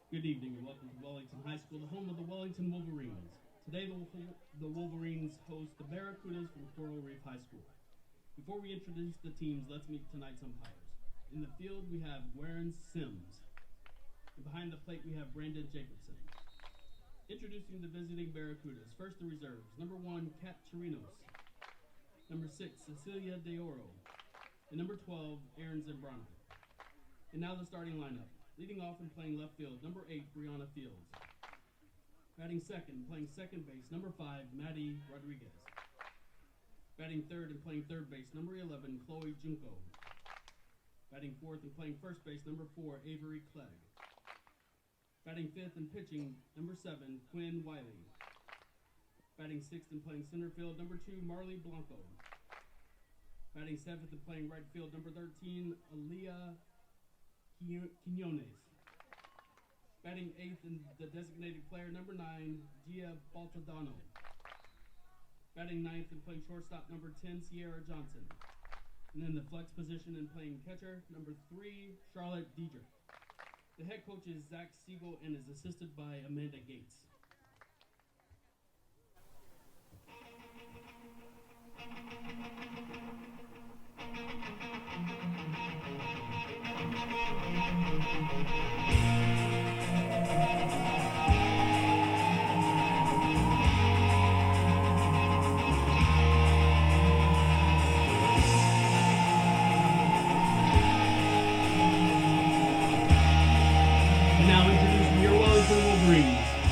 Good evening and welcome to Wellington High School, the home of the Wellington Wolverines. Today the Wolverines host the Barracudas from Coral Reef High School. Before we introduce the teams, let's meet tonight's umpires. In the field we have Warren Sims. And behind the plate we have Brandon Jacobson. Introducing the visiting Barracudas. First the reserves. Number 1, Kat Chirinos. Number 6, Cecilia De Oro. And number 12, Aaron Zambrano. And now the starting lineup. Leading off and playing left field, number 8, Brianna Fields. Batting second, playing second base, number 5, Maddie Rodriguez. Batting third and playing third base, number 11, Chloe Junko. Batting fourth and playing first base, number 4, Avery Clegg. Batting fifth and pitching, number 7, Quinn Wiley. Batting sixth and playing center field, number 2, Marley Blanco. Batting seventh and playing right field, number 13, Aaliyah Quinones. Batting eighth and the designated player, number 9, Gia Baltadano. Batting ninth and playing shortstop, number 10, Sierra Johnson. And then the flex position and playing catcher, number 3, Charlotte Diedrich. The head coach is Zach Siegel and is assisted by Amanda Gates.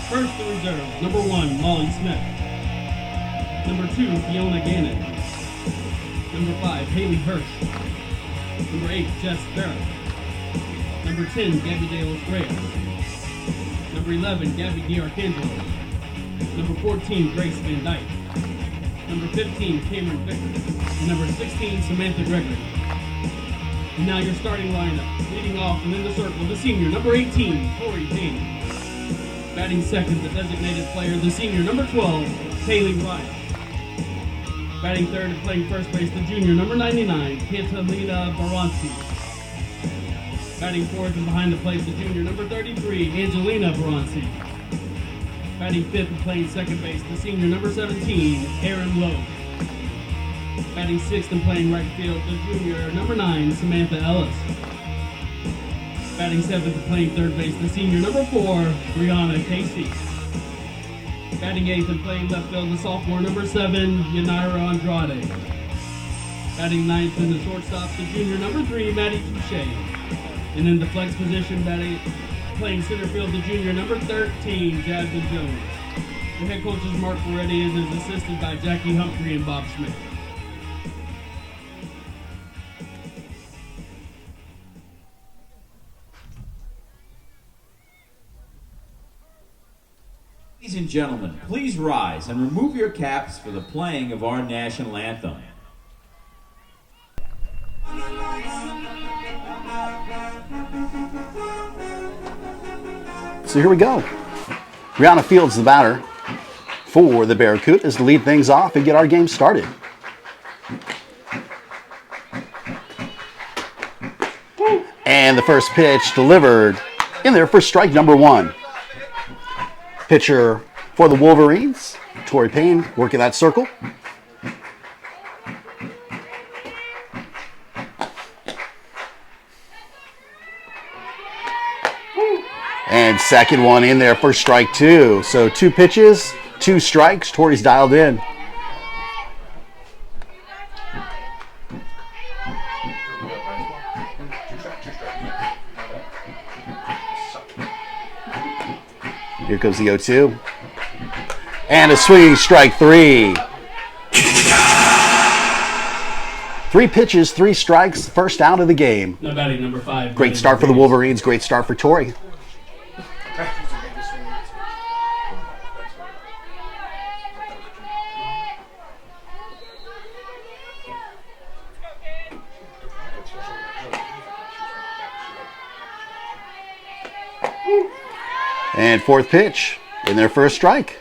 First, the reserves. Number 1, Molly Smith. Number 2, Fiona Gannon. Number 5, Haley Hirsch. Number 8, Jess Barrett. Number 10, Gabby De Los Reyes. Number 11, Gabby DiArcangelo. Number 14, Grace Van Dyke. Number 15, Cameron Victor. And number 16, Samantha Gregory. And now your starting lineup. Leading off and in the circle, the senior, number 18, Tori Payne. Batting second, the designated player, the senior, number 12, Kaylee Ryan. Batting third and playing first base, the junior, number 99, Catalina Baranci. Batting fourth and behind the plate, the junior, number 33, Angelina Baranci. Batting fifth and playing second base, the senior, number 17, Aaron Lowe. Batting sixth and playing right field, the junior, number 9, Samantha Ellis. Batting seventh and playing third base, the senior, number 4, Brianna Casey. Batting eighth and playing left field, the sophomore, number 7, Yanira Andrade. Batting ninth in the shortstop, the junior, number 3, Maddie Touche. And in the flex position, playing center field, the junior, number 13, Jasmine Jones. The head coach is Mark Moretti and is assisted by Jackie Humphrey and Bob Schmidt. Ladies and gentlemen, please rise and remove your caps for the playing of our national anthem. So here we go. Brianna Fields, the batter for the Barracudas, to lead things off and get our game started. And the first pitch delivered in there for strike number 1. Pitcher for the Wolverines, Tori Payne, working that circle. And second one in there for strike 2. So 2 pitches, 2 strikes. Tori's dialed in. Here comes the 0-2. And a swinging strike 3. 3 pitches, 3 strikes, first out of the game. Now batting number 5. Great start for the Wolverines, great start for Tori. And fourth pitch in their first strike.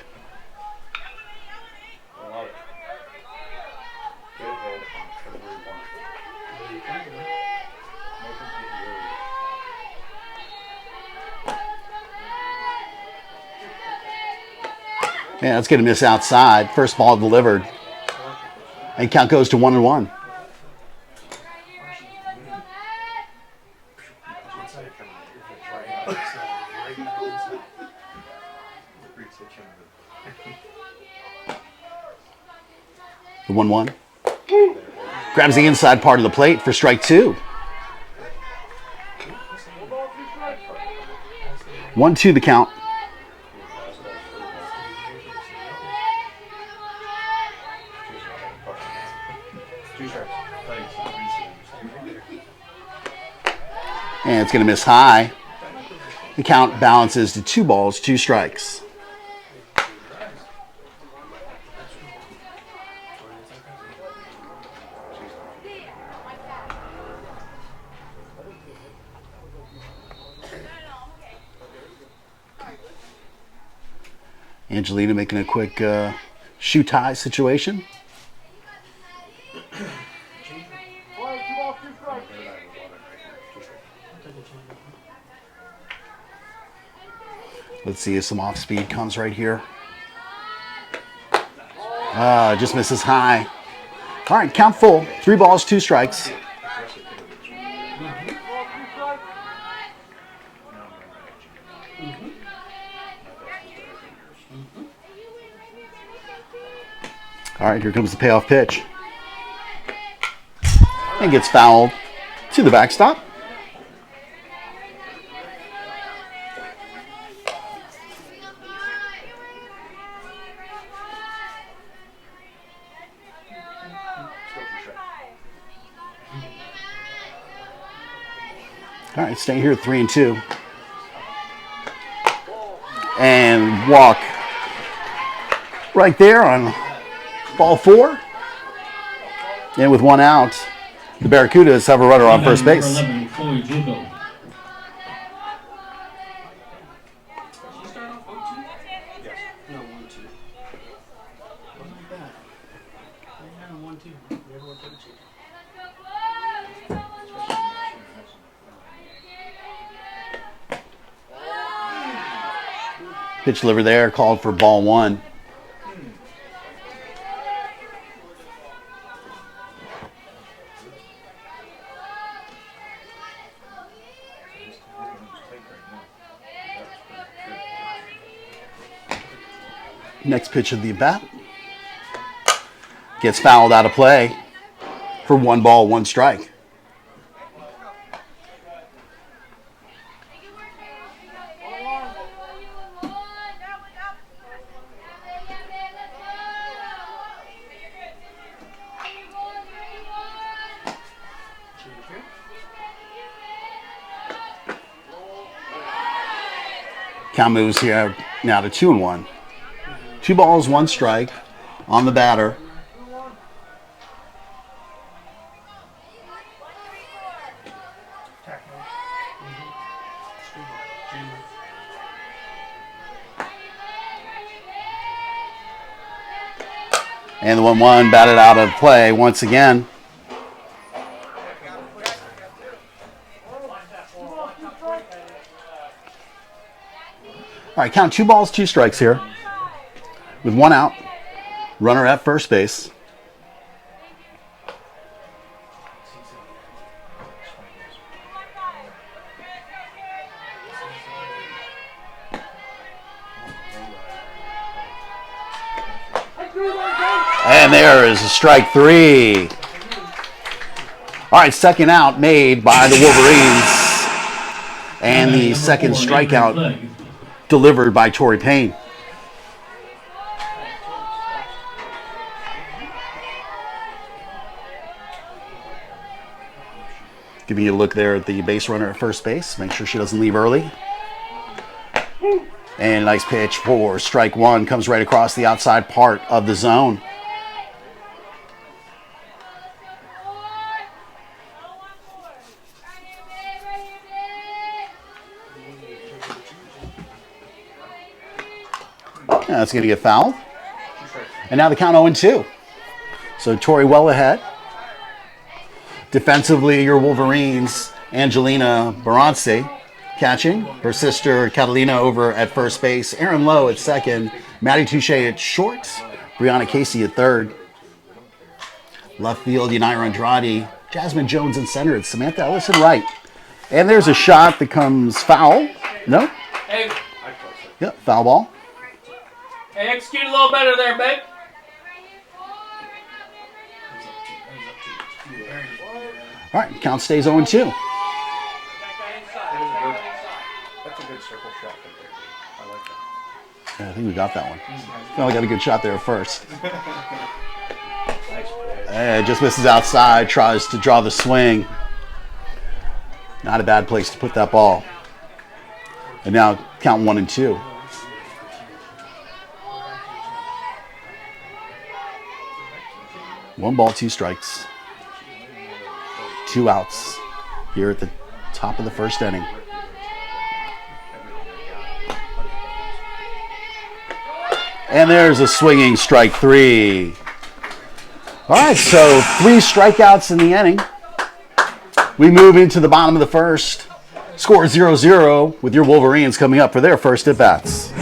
Yeah, that's going to miss outside. First ball delivered. And count goes to 1-1. The 1-1. Grabs the inside part of the plate for strike 2. 1-2 the count. And it's going to miss high. The count balances to 2 balls, 2 strikes. Angelina making a quick shoe tie situation. Let's see if some off speed comes right here. Just misses high. All right, count full. 3 balls, 2 strikes. All right, here comes the payoff pitch. And gets fouled to the backstop. All right, staying here at 3-2. And walk right there on ball 4. And with 1 out, the Barracudas have a runner on first base. Pitch delivered there, called for ball 1. Next pitch of the bat gets fouled out of play for 1 ball, 1 strike. Count moves here now to 2-1. 2 balls, 1 strike on the batter. And the 1-1 batted out of play once again. All right, count 2 balls, 2 strikes here. With 1 out, runner at first base. And there is a strike 3. All right, second out made by the Wolverines. And the second strikeout delivered by Torrey Payne. Giving you a look there at the base runner at first base. Make sure she doesn't leave early. And nice pitch for strike 1. Comes right across the outside part of the zone. Yeah, that's going to get fouled. And now the count 0-2. So Torrey well ahead. Defensively, your Wolverines, Angelina Barracudas, catching. Her sister Catalina over at first base. Erin Lowe at second. Maddie Touche at short. Brianna Casey at third. Left field, Yanira Andrade. Jasmine Jones in center. It's Samantha Ellison right. And there's a shot that comes foul. No? Hey, Yep, foul ball. hey, execute a little better there, babe. All right, count stays 0-2. That's a good circle shot right there. I like that. Yeah, I think we got that one. Finally got a good shot there at first. Just misses outside, tries to draw the swing. Not a bad place to put that ball. And now count 1 and 2. One ball, 2 strikes. 2 outs here at the top of the first inning. And there's a swinging strike 3. All right, so 3 strikeouts in the inning. We move into the bottom of the first. Score 0-0 with your Wolverines coming up for their first at-bats.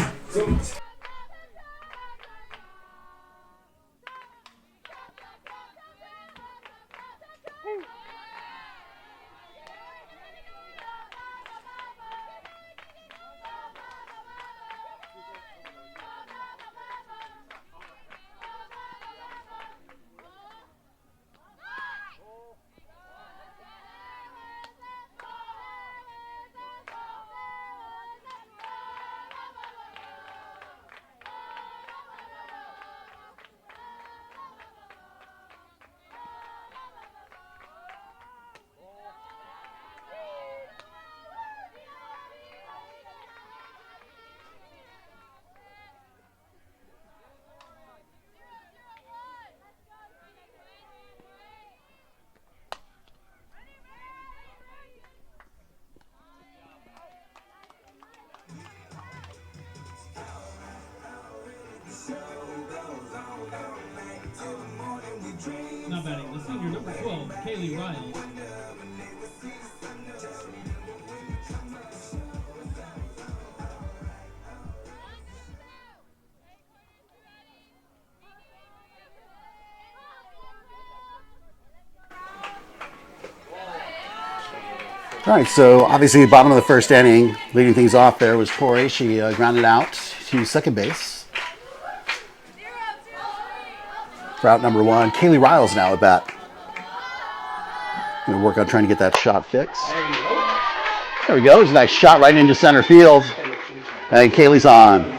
Now batting the senior number 12, Kaylee Riles. All right, so obviously the bottom of the first inning, leading things off there was Tori. She grounded out to second base. For out number 1, Kaylee Riles now at bat. Going to work on trying to get that shot fixed. There we go. There's a nice shot right into center field. And Kaylee's on.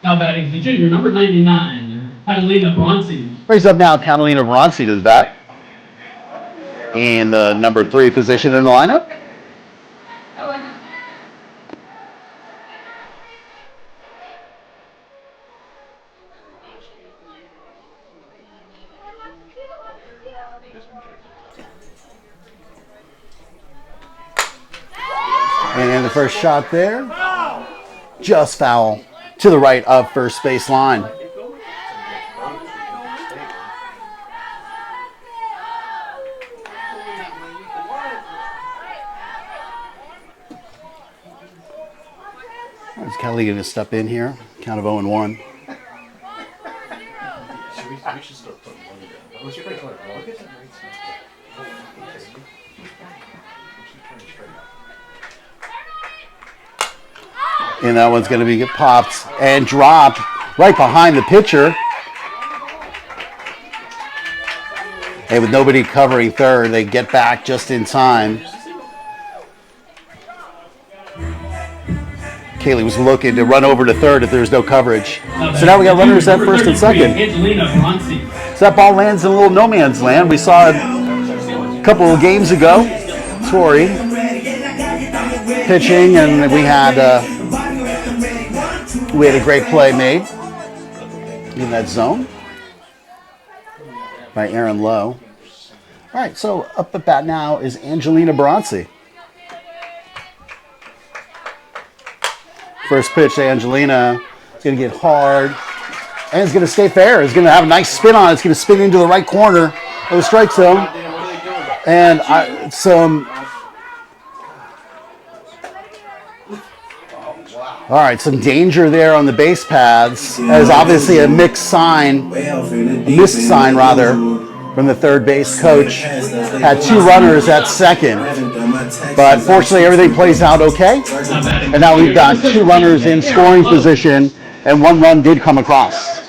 Now batting the junior number 99, Catalina Bronsi. Brings up now Catalina Bronsi to the bat. In the number 3 position in the lineup. And the first shot there, just foul to the right of first base line. Is Kelly going to step in here? Count of 0-1. We should start putting money down. Let's break like look at that right side. And that one's going to be get popped and dropped right behind the pitcher. And with nobody covering third, they get back just in time. Kaylee was looking to run over to third if there was no coverage. So now we got runners at first and second. So that ball lands in a little no man's land. We saw it a couple of games ago. Tori pitching, and we had a great play made in that zone by Erin Lowe. All right, so up at bat now is Angelina Bronsi. First pitch to Angelina. It's going to get hard. And it's going to stay fair. It's going to have a nice spin on it. It's going to spin into the right corner of the strike zone. And all right, some danger there on the base paths. That is obviously a missed sign rather, from the third base coach. Had 2 runners at second. But fortunately, everything plays out okay. And now we've got 2 runners in scoring position, and 1 run did come across.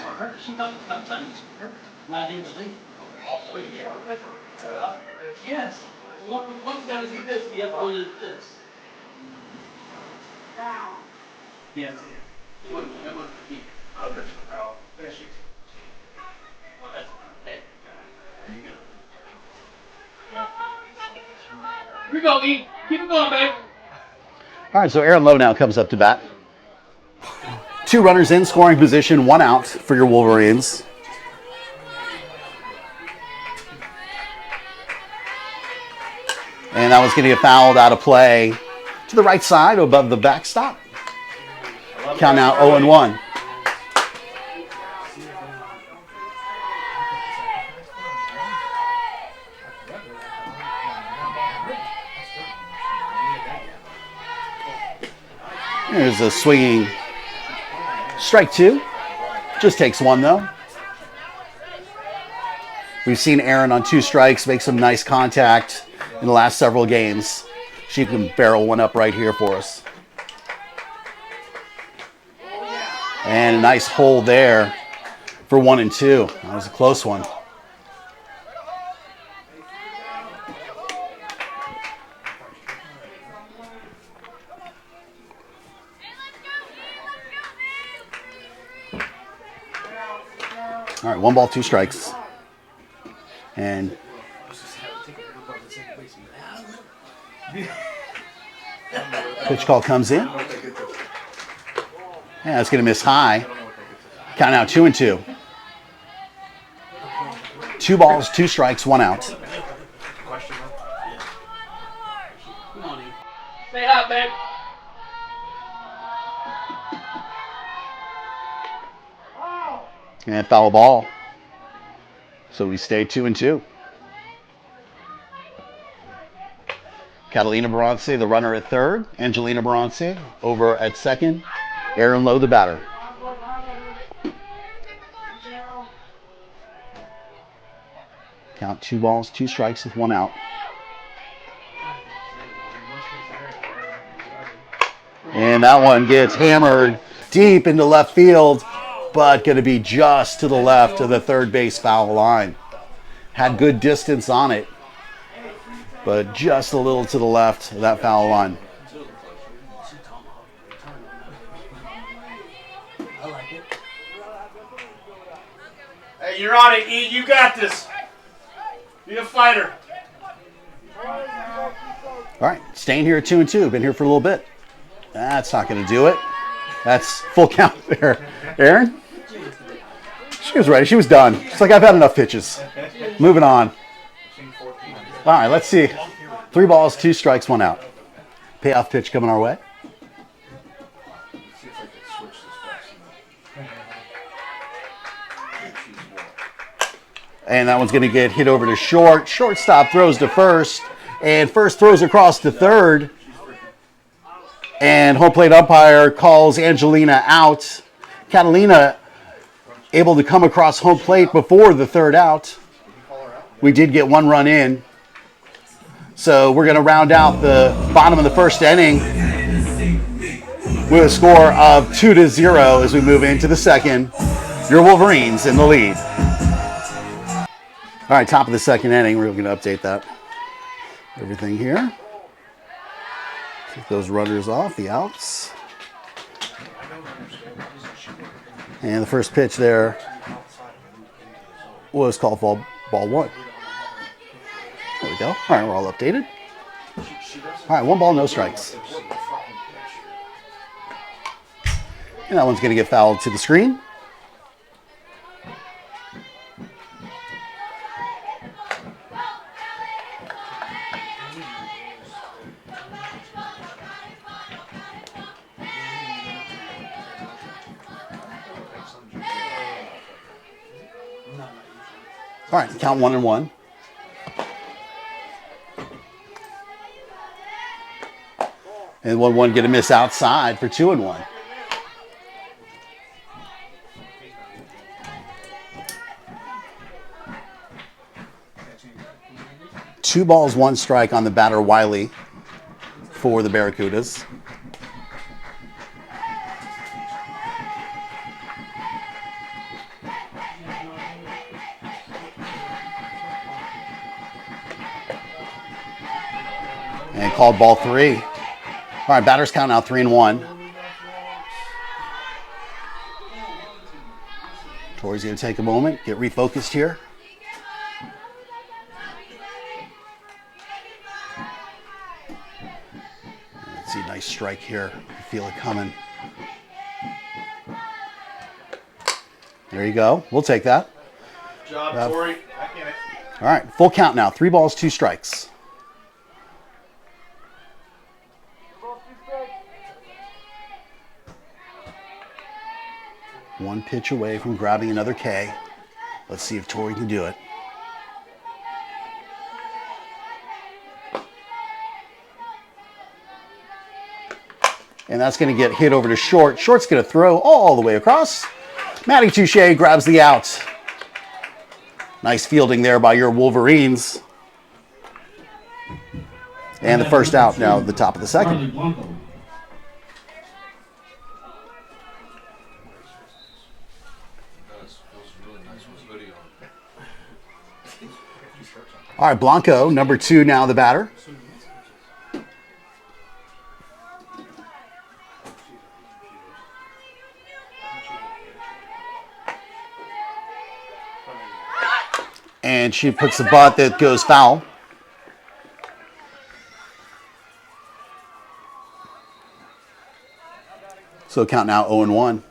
Yes. One's got to do this, the other one is this. Yes. Here we go, E. Keep it going, babe. All right, so Aaron Lowe now comes up to bat. 2 runners in scoring position, 1 out for your Wolverines. And that one's going to get fouled out of play to the right side above the backstop. Count now 0-1. There's a swinging strike 2. Just takes 1 though. We've seen Aaron on 2 strikes make some nice contact in the last several games. She can barrel one up right here for us. And a nice hole there for 1 and 2. That was a close one. All right, 1 ball, 2 strikes. And pitch call comes in. Yeah, it's going to miss high. Count now 2-2. 2 balls, 2 strikes, 1 out. Stay hot, babe. And foul ball. So we stay 2-2. Catalina Barracudas, the runner at third. Angelina Barracudas over at second. Aaron Lowe, the batter. Count 2 balls, 2 strikes with 1 out. And that one gets hammered deep into left field, but going to be just to the left of the third base foul line. Had good distance on it, but just a little to the left of that foul line. Hey, you're on it, E. You got this. Be a fighter. All right, staying here at 2-2. Been here for a little bit. That's not going to do it. That's full count there. Aaron? She was ready. She was done. She's like, I've had enough pitches. Moving on. All right, let's see. 3 balls, 2 strikes, 1 out. Payoff pitch coming our way. And that one's going to get hit over to short. Shortstop throws to first. And first throws across to third. And home plate umpire calls Angelina out. Catalina able to come across home plate before the third out. We did get 1 run in. So we're going to round out the bottom of the first inning with a score of 2-0 as we move into the second. Your Wolverines in the lead. All right, top of the second inning. We're going to update that. Everything here. Take those runners off, the outs. And the first pitch there was called ball 1. There we go. All right, we're all updated. All right, 1 ball, no strikes. And that one's going to get fouled to the screen. All right, count 1-1. And 1-1 get a miss outside for 2-1. 2 balls, 1 strike on the batter Wiley for the Barracudas. And called ball 3. All right, batters count now 3-1. Tori's going to take a moment, get refocused here. Let's see, nice strike here. You feel it coming. There you go. We'll take that. Good job, Tori. All right, full count now. 3 balls, 2 strikes. One pitch away from grabbing another K. Let's see if Tori can do it. And that's going to get hit over to short. Short's going to throw all the way across. Matty Touche grabs the out. Nice fielding there by your Wolverines. And the first out now at the top of the second. All right, Blanco, number 2 now the batter. And she puts the butt that goes foul. So count now 0-1.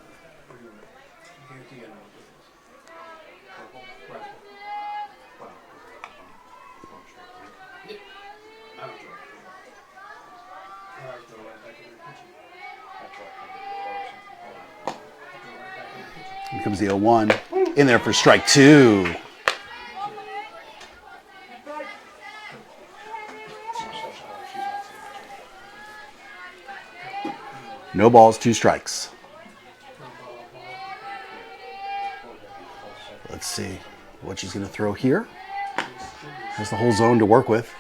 Here comes the 0-1. In there for strike 2. No balls, 2 strikes. Let's see what she's going to throw here. Has the whole zone to work with.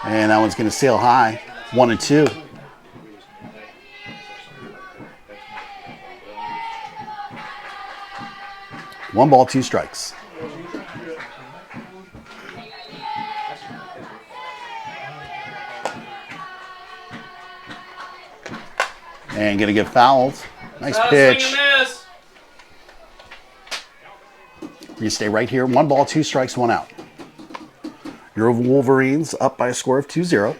And that one's going to sail high. 1-2. One ball, 2 strikes. And going to get fouled. Nice pitch. You stay right here. 1 ball, 2 strikes, 1 out. Your Wolverines up by a score of 2-0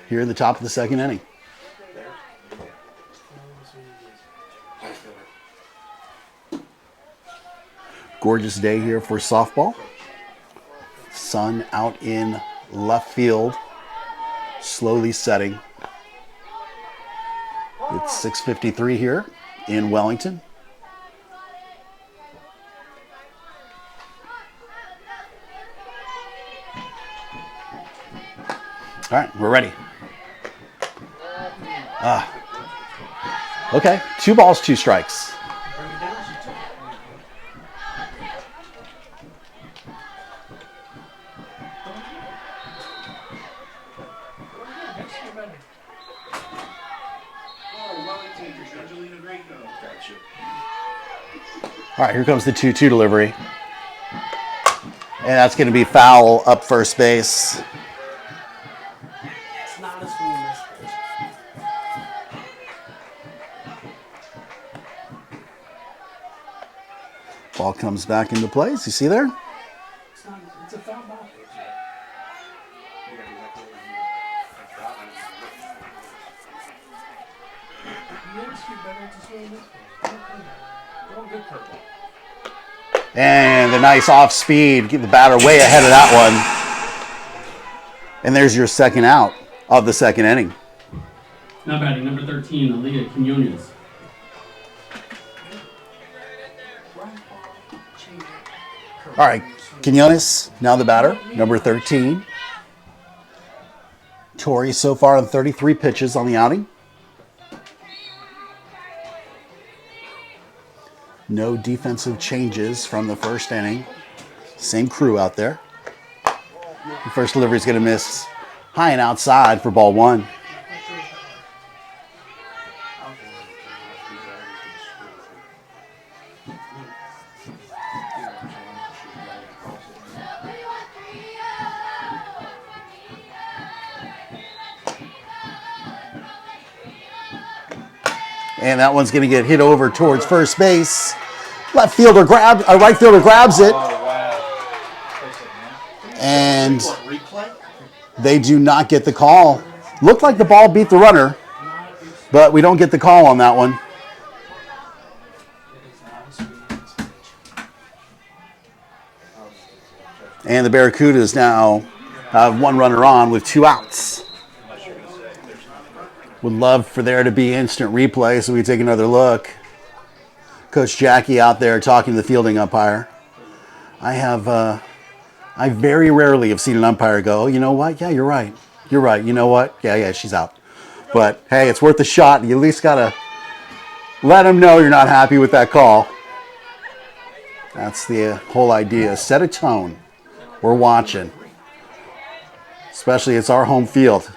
here in the top of the second inning. Gorgeous day here for softball. Sun out in left field, slowly setting. It's 6:53 here in Wellington. All right, we're ready. Okay, 2 balls, 2 strikes. All right, here comes the 2-2 delivery. And that's going to be foul up first base. It's not a swing miss. Ball comes back into place. You see there? It's a foul ball. And the nice off speed, get the batter way ahead of that one. And there's your second out of the second inning. Now batting number 13, Aaliyah Quinones. All right, Quinones, now the batter, number 13. Torrey so far on 33 pitches on the outing. No defensive changes from the first inning. Same crew out there. The first delivery is going to miss high and outside for ball one. And that one's going to get hit over towards first base. Right fielder grabs it. And they do not get the call. Looked like the ball beat the runner, but we don't get the call on that one. And the Barracudas now have one runner on with 2 outs. Would love for there to be instant replay so we take another look. Coach Jackie out there talking to the fielding umpire. I very rarely have seen an umpire go, you know what? Yeah, you're right. You're right. You know what? Yeah, she's out. But hey, it's worth a shot. You at least got to let them know you're not happy with that call. That's the whole idea. Set a tone. We're watching. Especially it's our home field.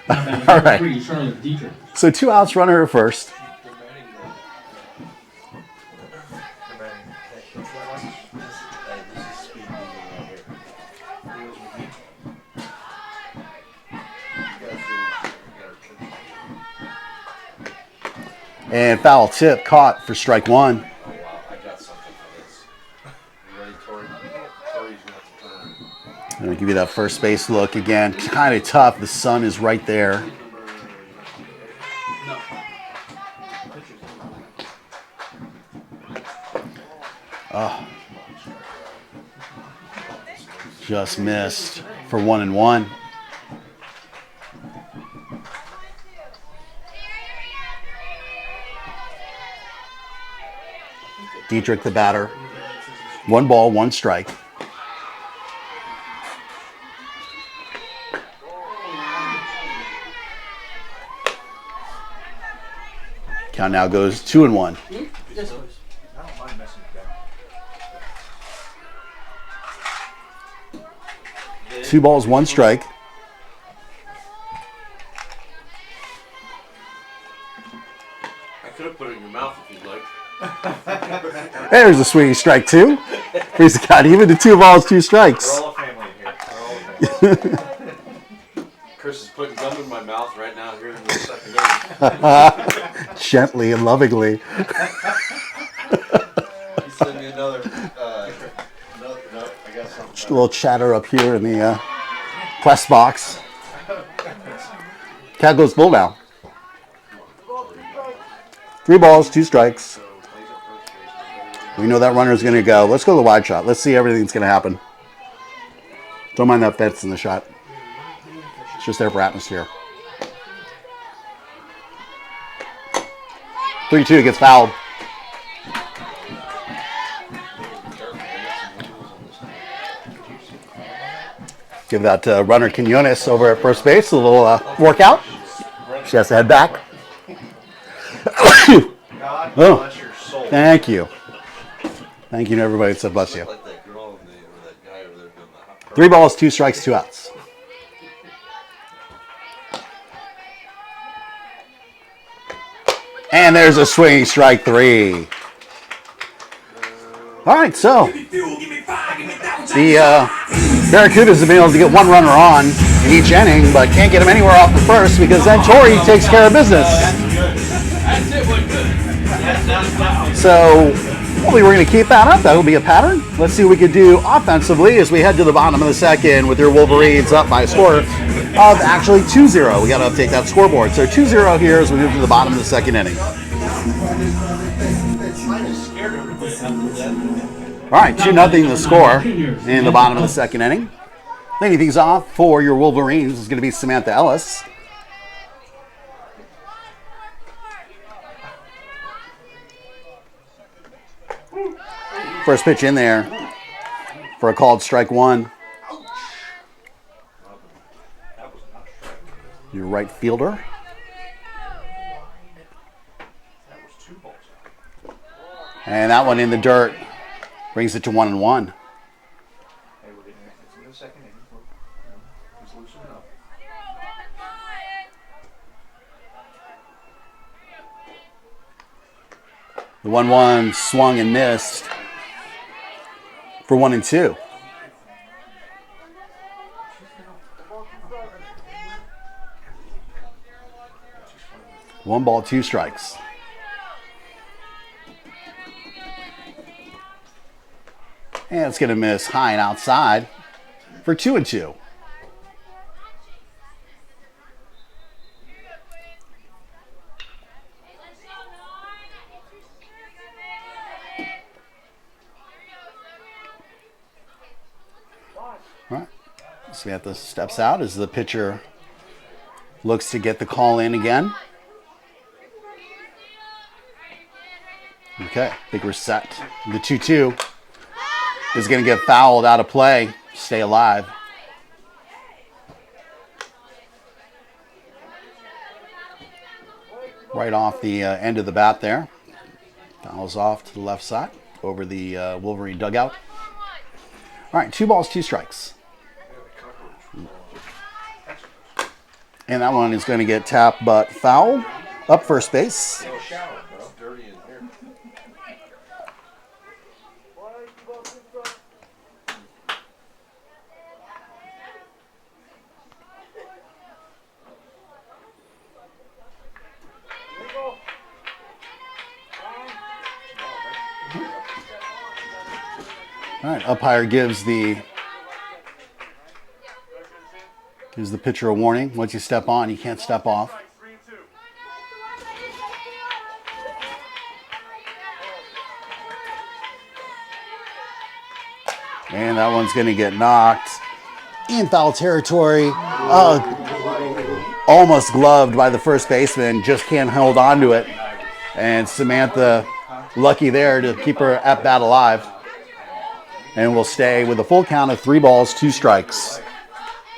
All right. So 2 outs, runner at first. And foul tip caught for strike one. I'm going to give you that first base look again. Kind of tough. The sun is right there. Oh. Just missed for 1-1. Dietrich the batter. 1 ball, 1 strike. Count now goes 2-1. 2 balls, 1 strike. I could have put it in your mouth if you'd like. There's a swinging strike 2. He's got even to 2 balls, 2 strikes. We're all a family here. We're all a family. Chris is putting gum in my mouth right now here in the second inning. Gently and lovingly. He sent me another. No, I got something. Just a little chatter up here in the press box. Cat goes full now. 3 balls, 2 strikes. We know that runner's going to go. Let's go to the wide shot. Let's see everything that's going to happen. Don't mind that fence in the shot. It's just there for atmosphere. 3-2 gets fouled. Give that runner Quinones over at first base a little workout. She has to head back. God Oh, bless your soul. thank you. Thank you to everybody that said bless you. Like that girl or that guy over there doing the 3 balls, 2 strikes, 2 outs. And there's a swinging strike 3. All right, so the Barracudas have been able to get 1 runner on in each inning, but can't get him anywhere off the first because then Torrey takes care of business. So hopefully we're going to keep that up. That'll be a pattern. Let's see what we can do offensively as we head to the bottom of the second with your Wolverines up by a score of actually 2-0. We got to update that scoreboard. So 2-0 here as we move to the bottom of the second inning. All right, 2-0 the score in the bottom of the second inning. Leading things off for your Wolverines is going to be Samantha Ellis. First pitch in there for a called strike one. Your right fielder. And that one in the dirt brings it to 1-1. The 1-1 swung and missed for 1-2. One ball, two strikes. And it's going to miss high and outside for 2-2. All right. Samantha steps out as the pitcher looks to get the call in again. Okay, I think we're set. The 2-2 is going to get fouled out of play. Stay alive. Right off the end of the bat there. Fouls off to the left side over the Wolverine dugout. All right, 2 balls, 2 strikes. And that one is going to get tapped but foul up first base. All right, umpire gives the pitcher a warning. Once you step on, you can't step off. And that one's going to get knocked in foul territory. Almost gloved by the first baseman, just can't hold on to it. And Samantha, lucky there to keep her at bat alive. And we'll stay with a full count of 3 balls, 2 strikes.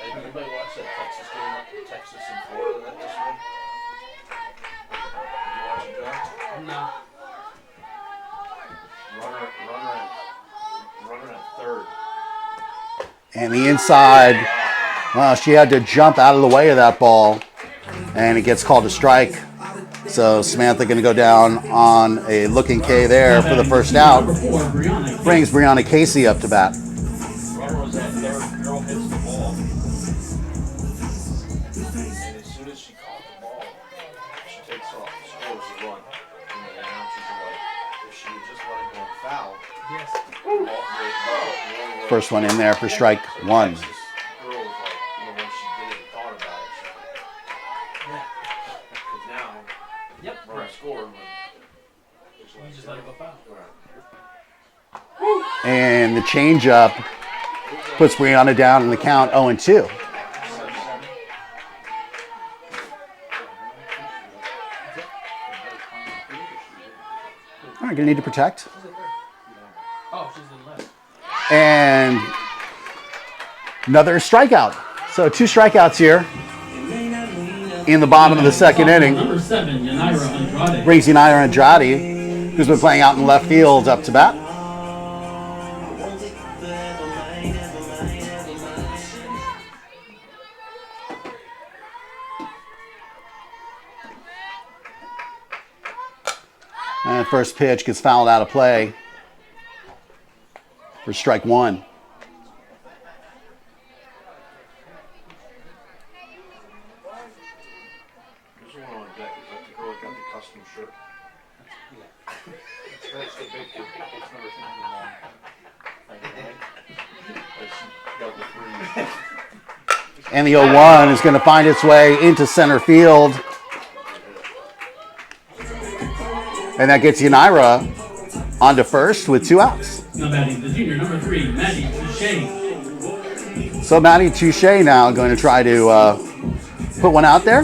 Anybody watch that Texas game up in Texas and Florida that this week? Did you watch it, John? No. Runner at third. And the inside, well, she had to jump out of the way of that ball. And it gets called a strike. So Samantha going to go down on a looking K there for the first out. Brings Brianna Casey up to bat. Runner was at third. Girl hits the ball. And as soon as she caught the ball, she takes off, scores a run. And the announcers are like, if she would just let it go foul. Yes. First one in there for strike one. Texas girl was like, when she did it and thought about it, she's like, because now, run scored when You just let it go foul. And the changeup puts Brianna down in the count 0-2. All right, gonna need to protect. Oh, she's in left. And another strikeout. So 2 strikeouts here in the bottom of the second inning. Number 7, Yanira Andrade. Brings Yanira Andrade, who's been playing out in left field, up to bat. And first pitch gets fouled out of play for strike one. There's one on deck. Is that the girl that got the custom shirt? That's the big kid. It's number 59. And the 0-1 is going to find its way into center field. And that gets Yanira onto first with 2 outs. Now batting the junior, number 3, Maddie Touche. So Maddie Touche now going to try to put one out there.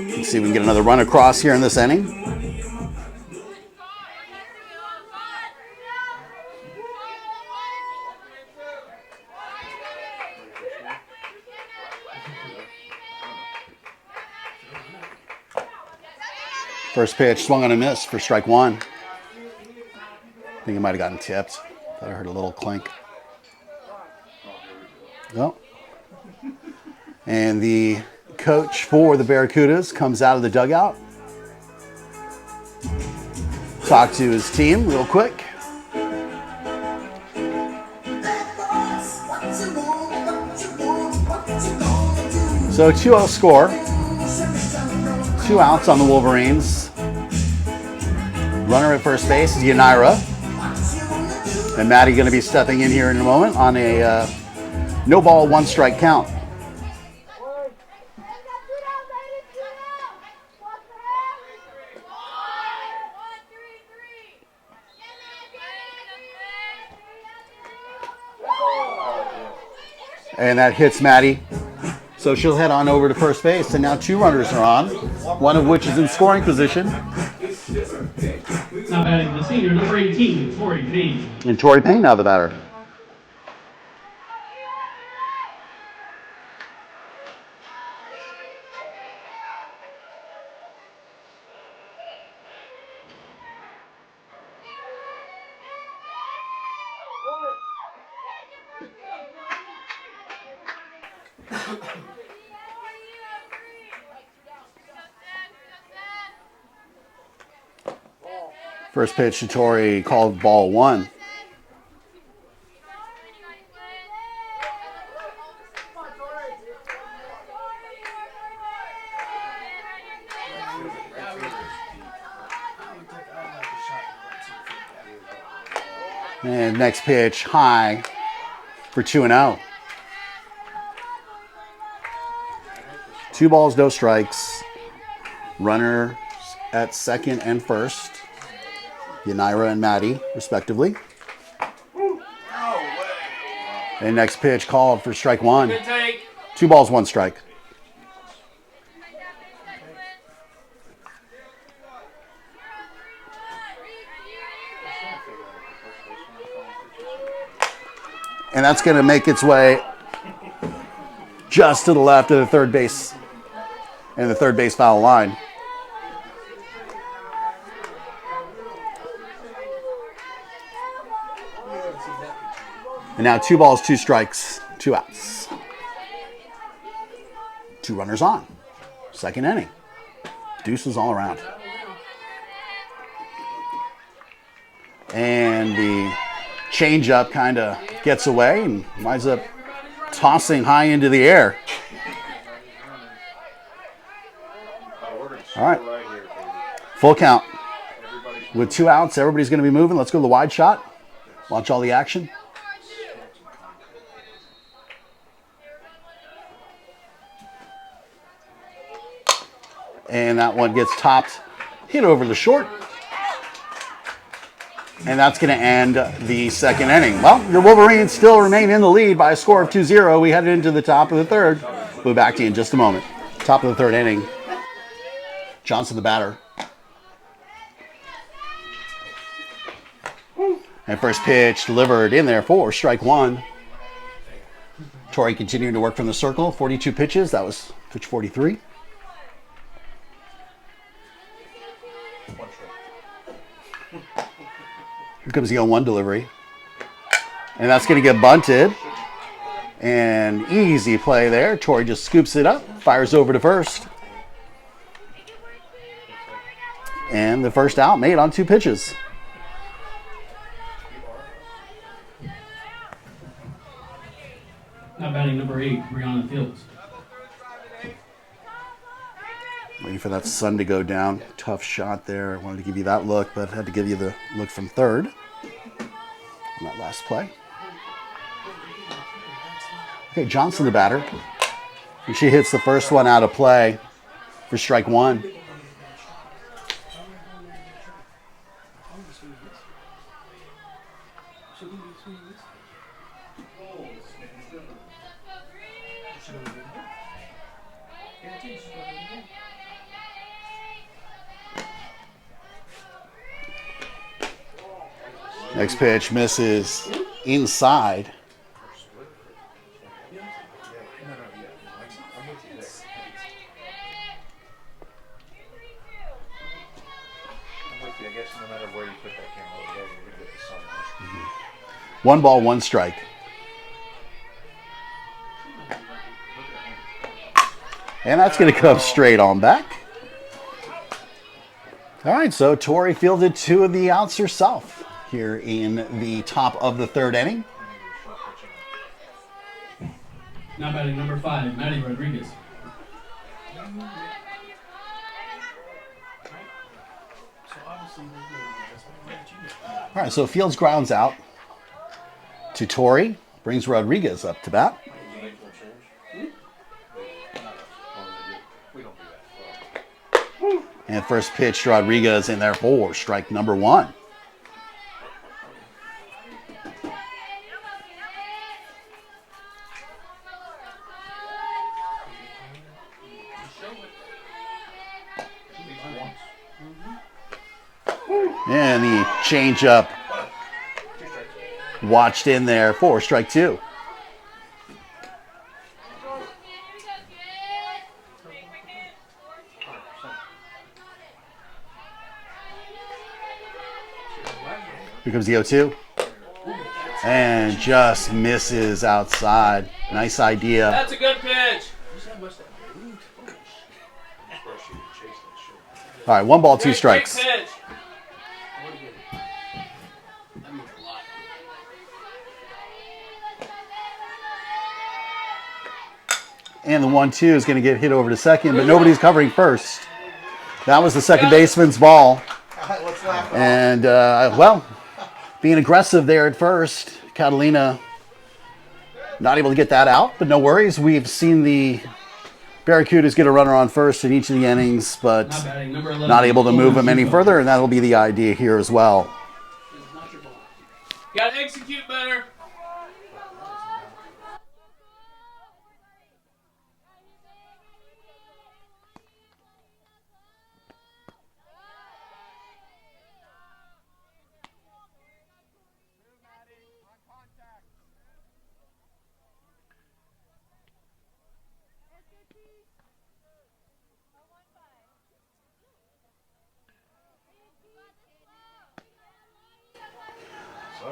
Let's see if we can get another run across here in this inning. First pitch swung on a miss for strike one. I think it might have gotten tipped. Thought I heard a little clink. Oh. And the coach for the Barracudas comes out of the dugout. Talk to his team real quick. So 2-0 score. 2 outs on the Wolverines. Runner at first base is Yanira. And Maddie going to be stepping in here in a moment on a no ball, 1 strike count. And that hits Maddie. So she'll head on over to first base. And now 2 runners are on, one of which is in scoring position. Now batting the senior, number 18, Tori Payne. And Tori Payne now the batter. First pitch to Tori, called ball 1. And next pitch, high for 2-0. 2 balls, no strikes. Runner at second and first. Yanira and Maddie, respectively. And next pitch called for strike 1. 2 balls, 1 strike. And that's going to make its way just to the left of the third base and the third base foul line. And now 2 balls, 2 strikes, 2 outs. 2 runners on. Second inning. Deuces all around. And the changeup kind of gets away and winds up tossing high into the air. All right. Full count. With 2 outs, everybody's going to be moving. Let's go to the wide shot. Watch all the action. And that one gets topped, hit over the short. And that's going to end the second inning. Well, your Wolverines still remain in the lead by a score of 2-0. We headed into the top of the third. We'll be back to you in just a moment. Top of the third inning. Johnson the batter. And first pitch delivered in there for strike 1. Tori continuing to work from the circle. 42 pitches. That was pitch 43. Here comes the 0-1 delivery. And that's going to get bunted. And easy play there. Tori just scoops it up, fires over to first. And the first out made on 2 pitches. Now batting number 8, Brianna Fields. Waiting for that sun to go down. Tough shot there. I wanted to give you that look, but had to give you the look from third on that last play. Okay, Johnson the batter. And she hits the first one out of play for strike 1. Next pitch misses inside. 1 ball, 1 strike. And that's going to come straight on back. All right, so Tori fielded 2 of the outs herself here in the top of the 3rd inning. Now batting number 5, Maddie Rodriguez. All right, so Fields grounds out to Tori, brings Rodriguez up to bat. And first pitch, Rodriguez in there for strike number 1. And the changeup watched in there for strike 2. Here comes the 0-2. And just misses outside. Nice idea. That's a good pitch. All right, 1 ball, 2 strikes. Great pitch. And the 1-2 is going to get hit over to second, but nobody's covering first. That was the second baseman's ball. And, well, being aggressive there at first, Catalina not able to get that out, but no worries. We've seen the Barracudas get a runner on first in each of the innings, but not able to move them any further, and that'll be the idea here as well. You gotta execute better.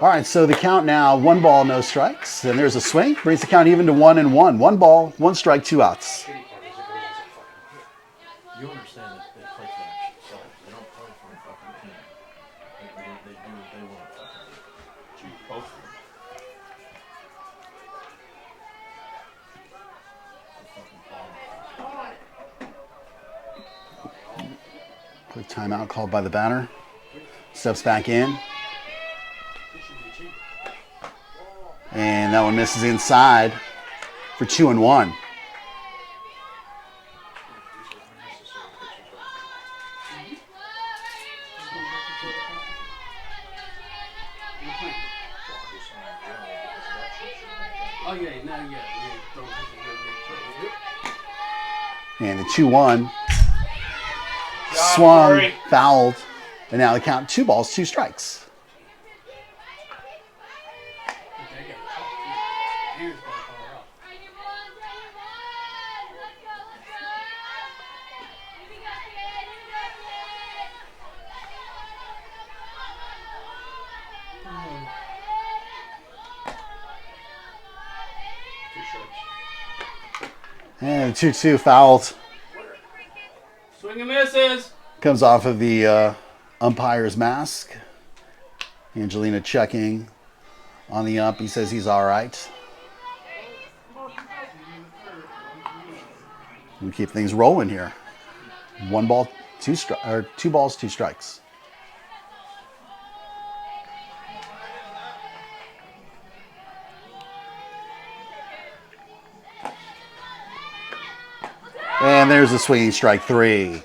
All right, so the count now, 1 ball, no strikes. And there's a swing, brings the count even to 1-1. 1 ball, 1 strike, 2 outs. You understand that they play for themselves. They don't play for a fucking team. They do what they want to fucking do. Both of them. Quick timeout called by the batter. Steps back in. And that one misses inside for 2-1. Oh, yeah, not yet. And the 2-1 swung, fouled, and now the count 2 balls, 2 strikes. And 2-2 fouled. Swing and misses. Comes off of the umpire's mask. Angelina checking on the ump. He says he's all right. We keep things rolling here. 1 ball, 2 balls, 2 strikes. And there's a swinging strike 3.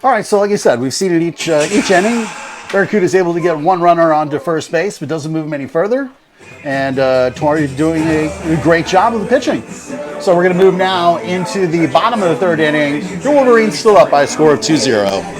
All right, so like I said, we've seen it each inning. Barracuda is able to get 1 runner onto first base, but doesn't move him any further. And Tori is doing a great job of the pitching. So we're going to move now into the bottom of the 3rd inning. The Wolverines still up by a score of 2-0.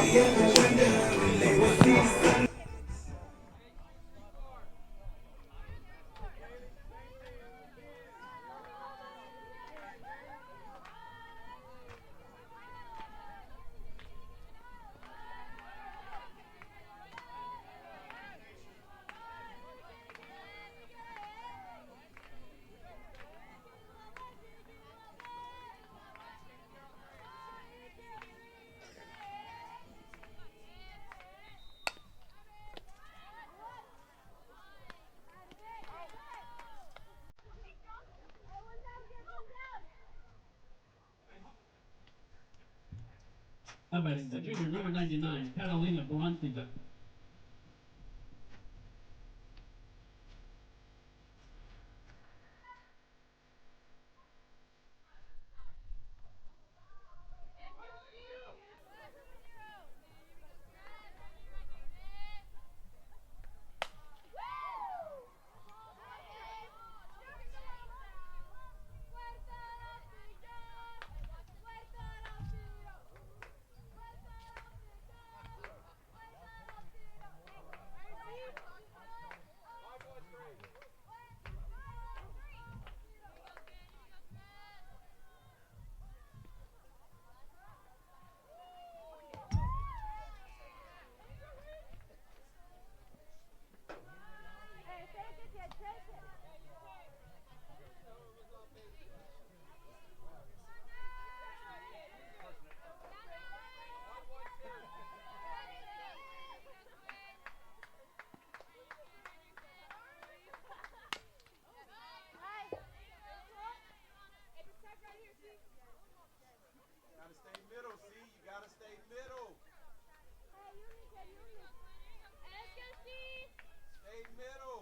Now batting the junior number 99, Catalina Barracudas. Gotta stay middle, see? You gotta stay middle. Stay middle.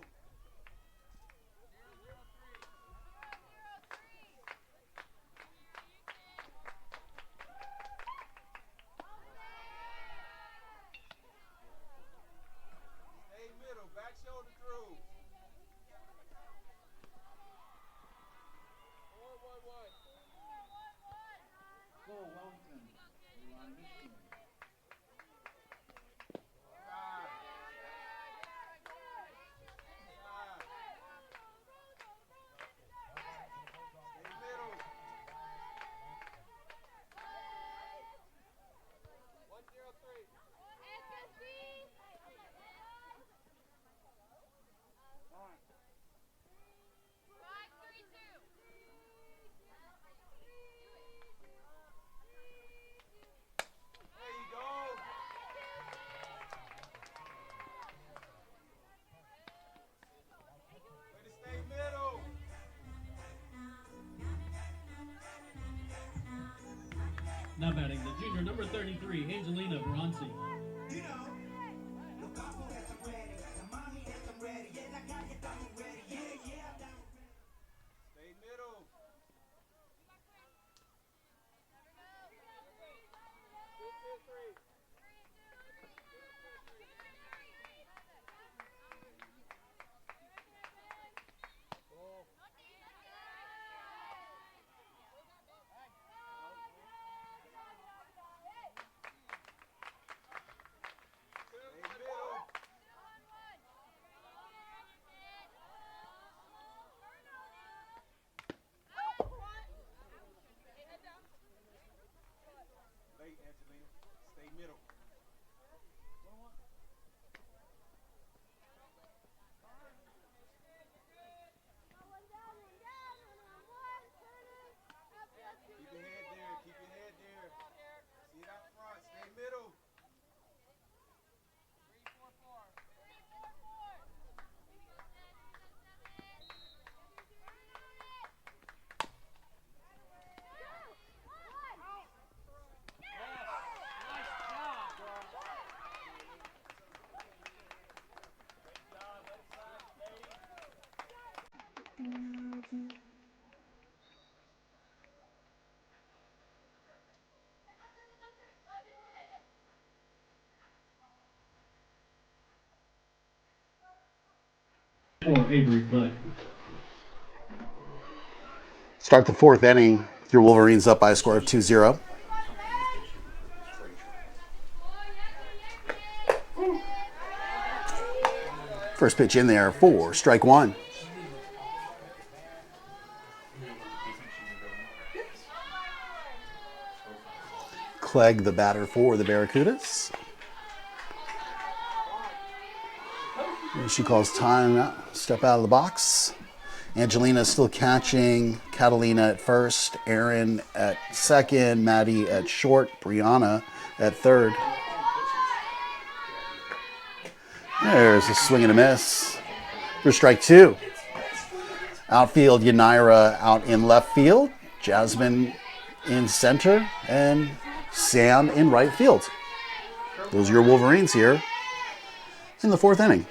Stay middle, back shoulder through. 4-1-1. Go, Wellington. You're on Michigan. Stay middle. 1-0-3. There you go. Way to stay middle. Now batting the junior number 33, Angelina Varsity. Stay middle. Stay middle. Late, Angelina. Stay middle. Keep your head there. Keep your head there. See it out front. Stay middle. For Avery Flood. Start the fourth inning with your Wolverines up by a score of 2-0. First pitch in there for strike one. Clegg, the batter for the Barracudas. And she calls time out, step out of the box. Angelina still catching, Catalina at first, Aaron at second, Maddie at short, Brianna at third. There's a swing and a miss for strike two. Outfield, Yanira out in left field, Jasmine in center, and Sam in right field. Those are your Wolverines here in the 4th inning.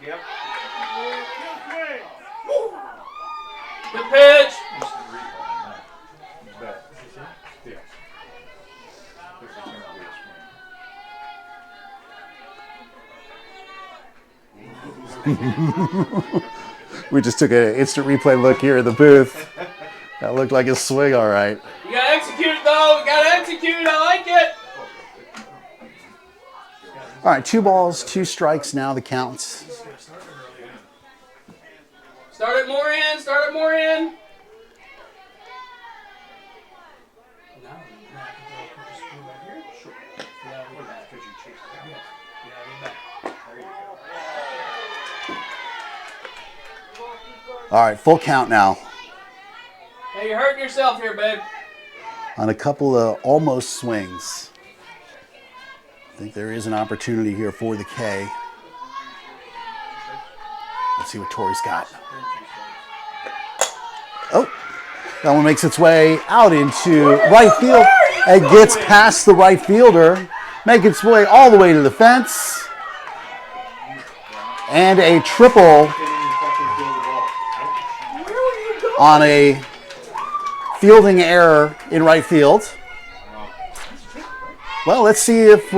Yep. Good pitch. We just took an instant replay look here in the booth. That looked like a swing, all right. You gotta execute it though. You gotta execute. I like it. All right, 2 balls, 2 strikes now, the counts. Start it more in. Start it more in. All right, full count now. Hey, you're hurting yourself here, babe. On a couple of almost swings. I think there is an opportunity here for the K. Let's see what Tori's got. Oh, that one makes its way out into right field and gets past the right fielder, make its way all the way to the fence. And a triple on a fielding error in right field. Well, let's see if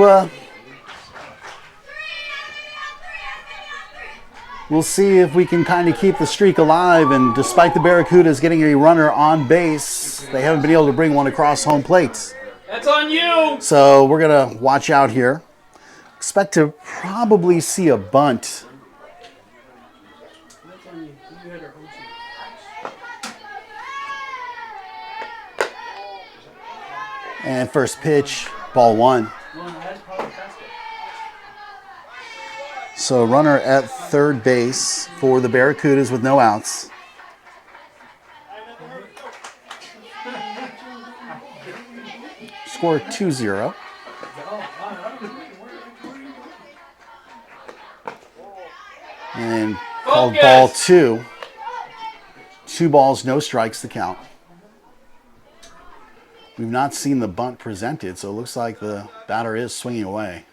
we'll see if we can kind of keep the streak alive. And despite the Barracudas getting a runner on base, they haven't been able to bring one across home plate. That's on you. So we're going to watch out here. Expect to probably see a bunt. And first pitch, ball 1. So runner at third base for the Barracudas with no outs. Score 2-0. And called ball 2. 2 balls, no strikes to count. We've not seen the bunt presented, so it looks like the batter is swinging away.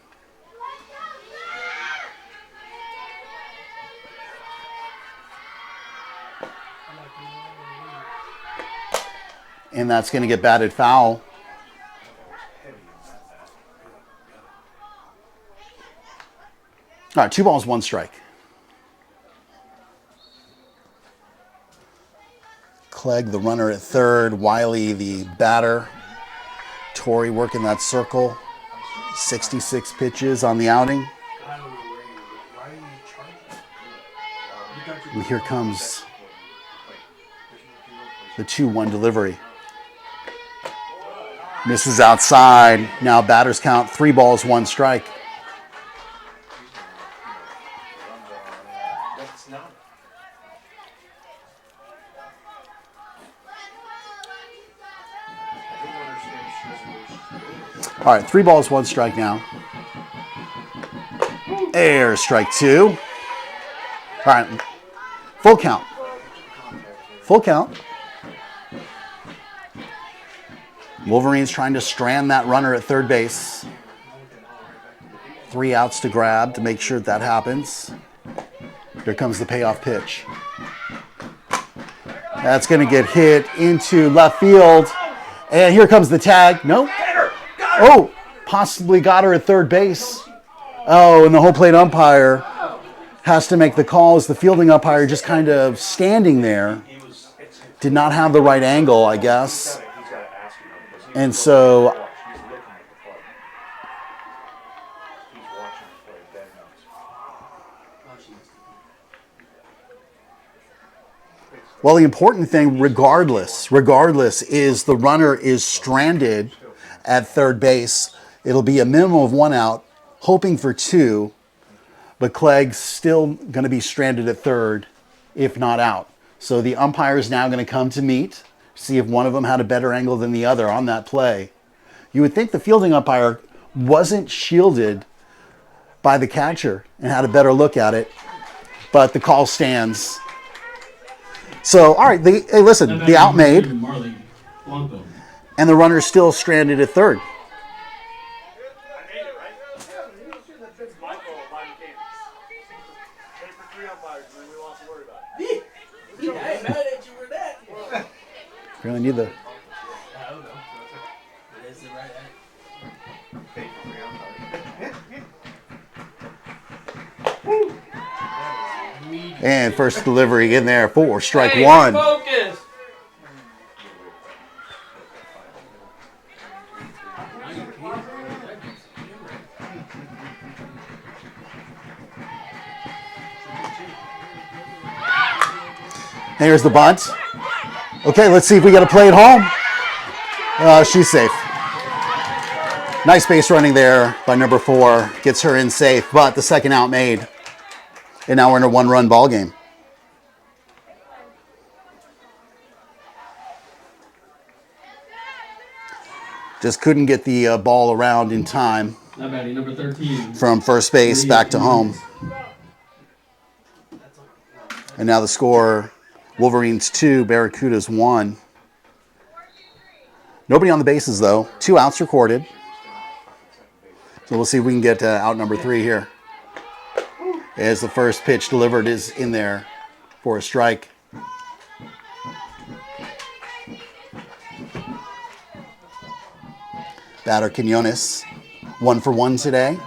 And that's going to get batted foul. All right, 2 balls, 1 strike. Clegg, the runner at third. Wiley, the batter. Torrey working that circle. 66 pitches on the outing. And here comes the 2-1 delivery. Misses outside. Now batters count 3 balls, 1 strike. All right, 3 balls, 1 strike now. There's strike 2. All right, full count. Full count. Wolverines trying to strand that runner at third base. 3 outs to grab to make sure that happens. Here comes the payoff pitch. That's going to get hit into left field. And here comes the tag. No. Oh, possibly got her at third base. Oh, and the home plate umpire has to make the call as the fielding umpire just kind of standing there. Did not have the right angle, I guess. And so well, the important thing, regardless, is the runner is stranded at third base. It'll be a minimum of 1 out, hoping for 2, but Clegg's still going to be stranded at third, if not out. So the umpire is now going to come to meet, see if one of them had a better angle than the other on that play. You would think the fielding umpire wasn't shielded by the catcher and had a better look at it, but the call stands. So, all right, hey, listen, the out made. And the runner's still stranded at third. I made it, right? It's my fault, my mechanics. Pay for 3 umpires, and then we won't have to worry about it. I ain't mad at you for that. Really need the... I don't know. That's the right answer. Pay for 3 umpires. And first delivery in there for strike Hey, one. focus. Here's the bunt. Okay, let's see if we got to play it home. She's safe. Nice base running there by number 4. Gets her in safe, but the second out made. And now we're in a 1-run ball game. Just couldn't get the ball around in time Not bad. Number 13. from first base back to home. And now the score, Wolverines 2, Barracudas 1. Nobody on the bases, though. 2 outs recorded. So we'll see if we can get out number 3 here. As the first pitch delivered is in there for a strike. Batter Quinones, 1 for 1 today.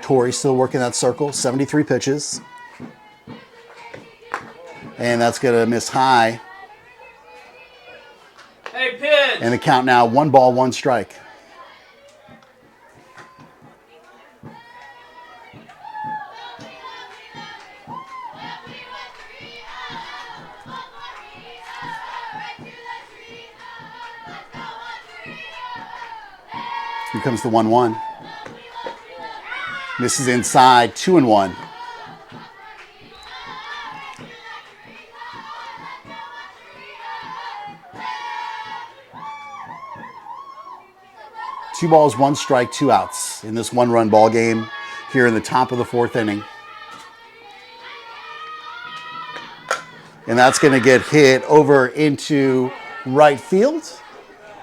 Torrey still working that circle, 73 pitches. And that's going to miss high. Hey, pitch. And the count now, 1 ball, 1 strike. Here comes the 1-1. This is inside, 2-1. Two balls, 1 strike, 2 outs in this 1-run ball game here in the top of the 4th inning. And that's going to get hit over into right field,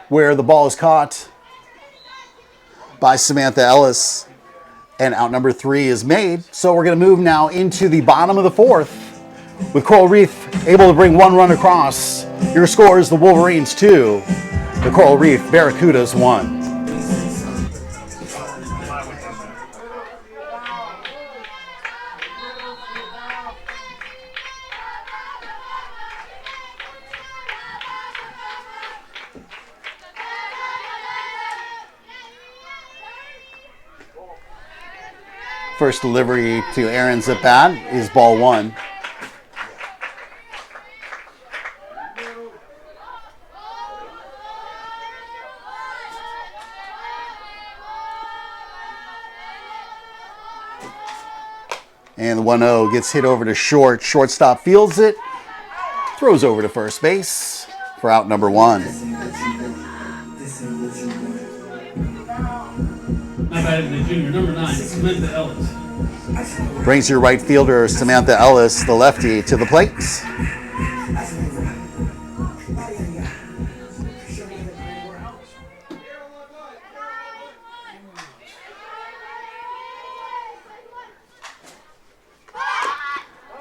where the ball is caught by Samantha Ellis, and out number 3 is made. So we're going to move now into the bottom of the 4th with Coral Reef able to bring 1 run across. Your score is the Wolverines 2, the Coral Reef Barracudas 1. First delivery to Aaron's at bat is ball 1. And the 1-0 gets hit over to short. Shortstop fields it, throws over to first base for out number 1. Not bad. The junior. Number 9, Samantha Ellis. Brings your right fielder, Samantha Ellis, the lefty, to the plate.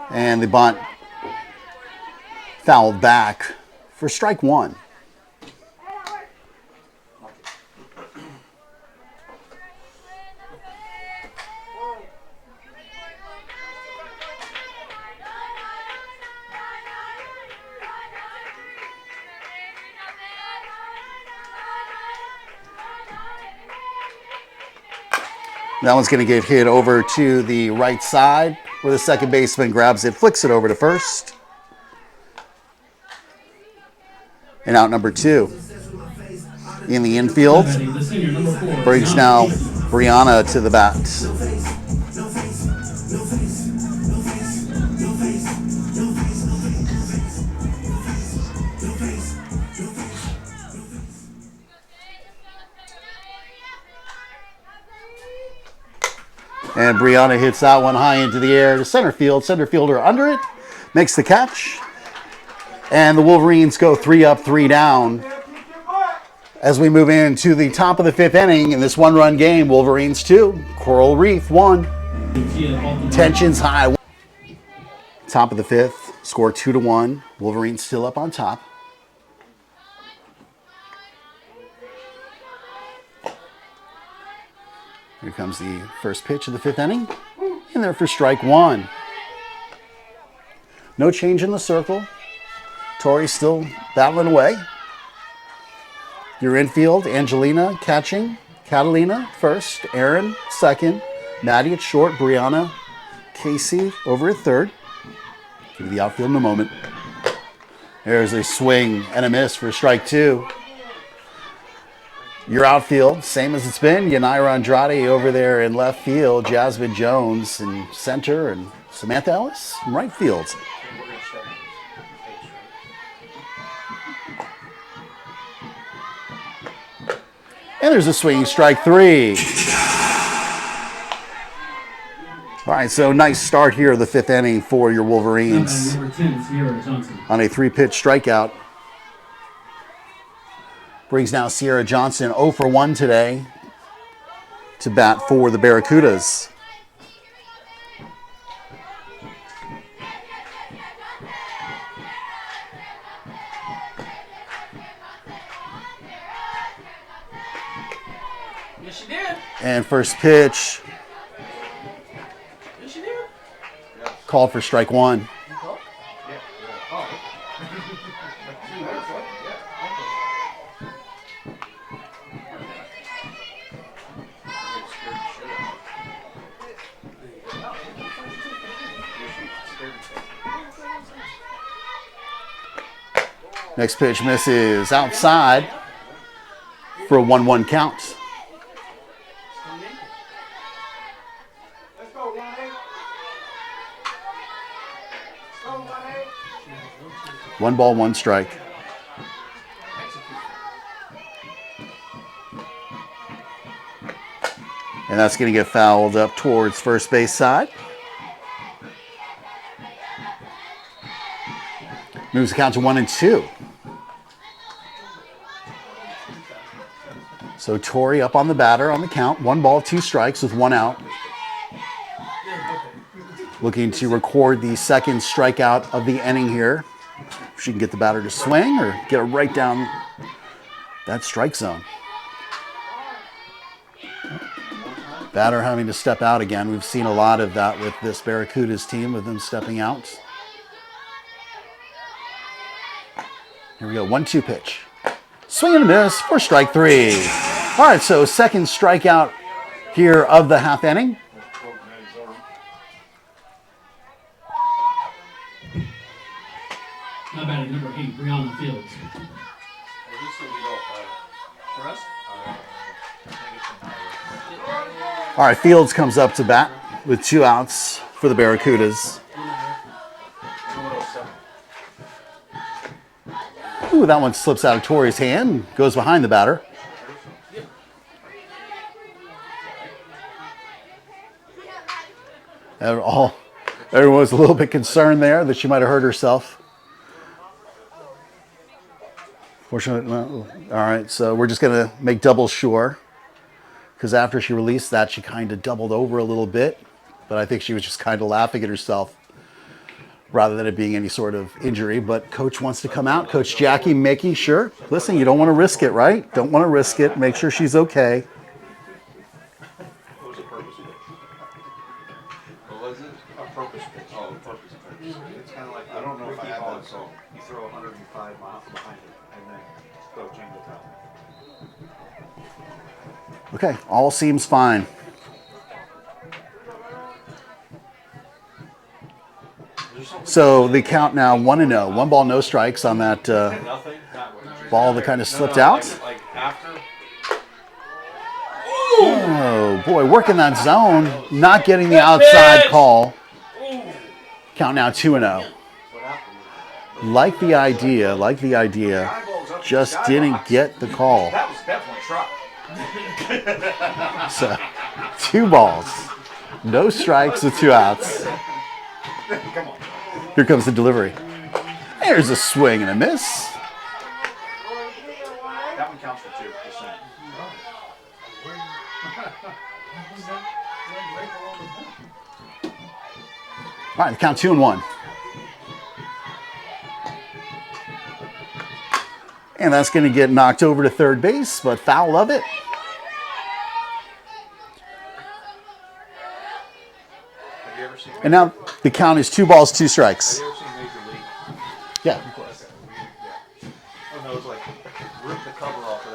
And the bunt fouled back for strike 1. That one's going to get hit over to the right side, where the second baseman grabs it, flicks it over to first. And out number 2 in the infield brings now Brianna to the bat. And Brianna hits that one high into the air to center field. Center fielder under it, makes the catch. And the Wolverines go 3 up, 3 down As we move into the top of the 5th inning in this one-run game, Wolverines 2, Coral Reef 1. Tensions high. Top of the 5th, score 2-1. Wolverines still up on top. Here comes the first pitch of the 5th inning. In there for strike 1. No change in the circle. Tori still battling away. Your infield, Angelina catching, Catalina first, Aaron second, Maddie at short, Brianna, Casey over at third. Give you the outfield in a moment. There's a swing and a miss for strike 2. Your outfield, same as it's been. Yanira Andrade over there in left field, Jasmine Jones in center, and Samantha Ellis in right field. And there's a swing, strike 3. All right, so nice start here of the 5th inning for your Wolverines on a 3-pitch strikeout. Brings now Sierra Johnson 0 for 1 today to bat for the Barracudas. Yes, she did. And first pitch Yes, she did. called for strike 1. Next pitch misses outside for a 1-1 count. Let's go, Ronnie. Go, Ronnie. 1 ball, 1 strike. And that's going to get fouled up towards first base side. Moves the count to 1-2. So Tori up on the batter on the count. 1 ball, 2 strikes with 1 out. Looking to record the second strikeout of the inning here. If she can get the batter to swing or get it right down that strike zone. Batter having to step out again. We've seen a lot of that with this Barracudas team, with them stepping out. Here we go, 1-2 pitch. Swing and a miss for strike 3. All right, so second strikeout here of the half inning. Not bad at number 8, Brianna Fields. For us? All right, Fields comes up to bat with 2 outs for the Barracudas. Ooh, that one slips out of Tori's hand, goes behind the batter. Everyone was a little bit concerned there that she might have hurt herself. Fortunately, all right, so we're just going to make double sure, because after she released that, she kind of doubled over a little bit, but I think she was just kind of laughing at herself rather than it being any sort of injury. But Coach wants to come out. Coach Jackie, Mickey, sure. Listen, you don't want to risk it, right? Don't want to risk it. Make sure she's okay. What was the purpose of it? What was it? A purpose pitch. Oh, a purpose pitch. It's kind of like, I don't know if I had that song. You throw 105 miles behind it and then go change the top. Okay, all seems fine. So the count now 1-0. 1 ball, no strikes on that Nothing? ball that kind of slipped out. Like after? Oh, boy, working that zone. Not getting the outside call. Count now 2-0. Like the idea. Just didn't get the call. That was definitely tried. So, 2 balls. No strikes with 2 outs. Come on. Here comes the delivery. There's a swing and a miss. That one counts for 2. All right, count 2-1. And that's going to get knocked over to third base, but foul of it. Have you ever seen And now the count is 2 balls, 2 strikes. Have you ever seen Major League? Yeah. Of course. Yeah. Oh no, it's like rip the cover off of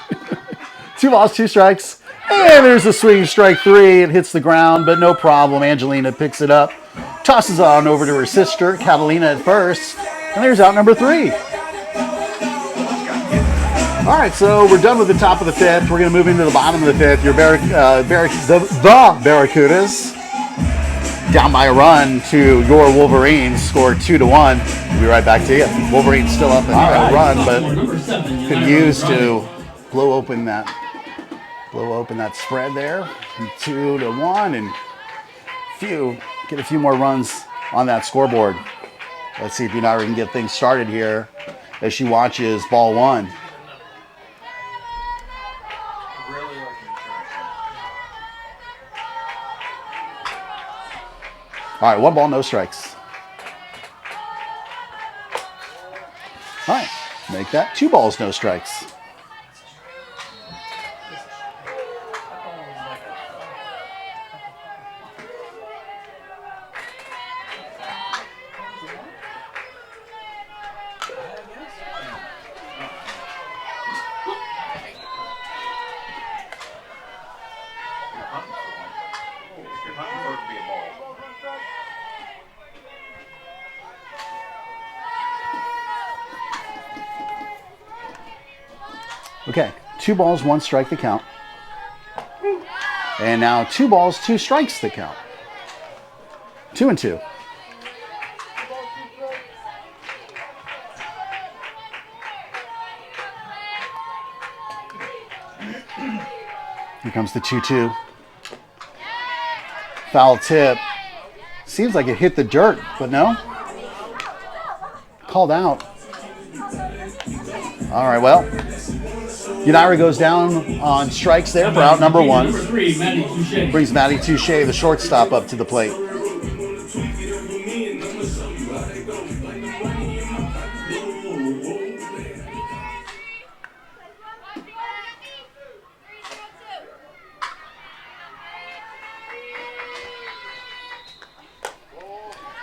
that. 2 balls, 2 strikes. And there's a swing strike 3. It hits the ground, but no problem. Angelina picks it up, tosses on over to her sister, Catalina, at first. And there's out number 3. All right, so we're done with the top of the 5th. We're going to move into the bottom of the 5th. Your the Barracudas, down by a run to your Wolverines, scored 2-1. We'll be right back to you. Wolverines still up in a run, but could use to blow open that spread there. 2-1, and get a few more runs on that scoreboard. Let's see if United can get things started here as she watches ball 1. All right, 1 ball, no strikes. All right, make that 2 balls, no strikes. You're hunting for it to be a ball. Okay, 2 balls, 1 strike the count. And now 2 balls, 2 strikes the count. 2-2. Here comes the 2-2. Foul tip. Seems like it hit the dirt, but no. Called out. All right, well, United goes down on strikes there for out number 1. Brings Maddie Touche, the shortstop, up to the plate.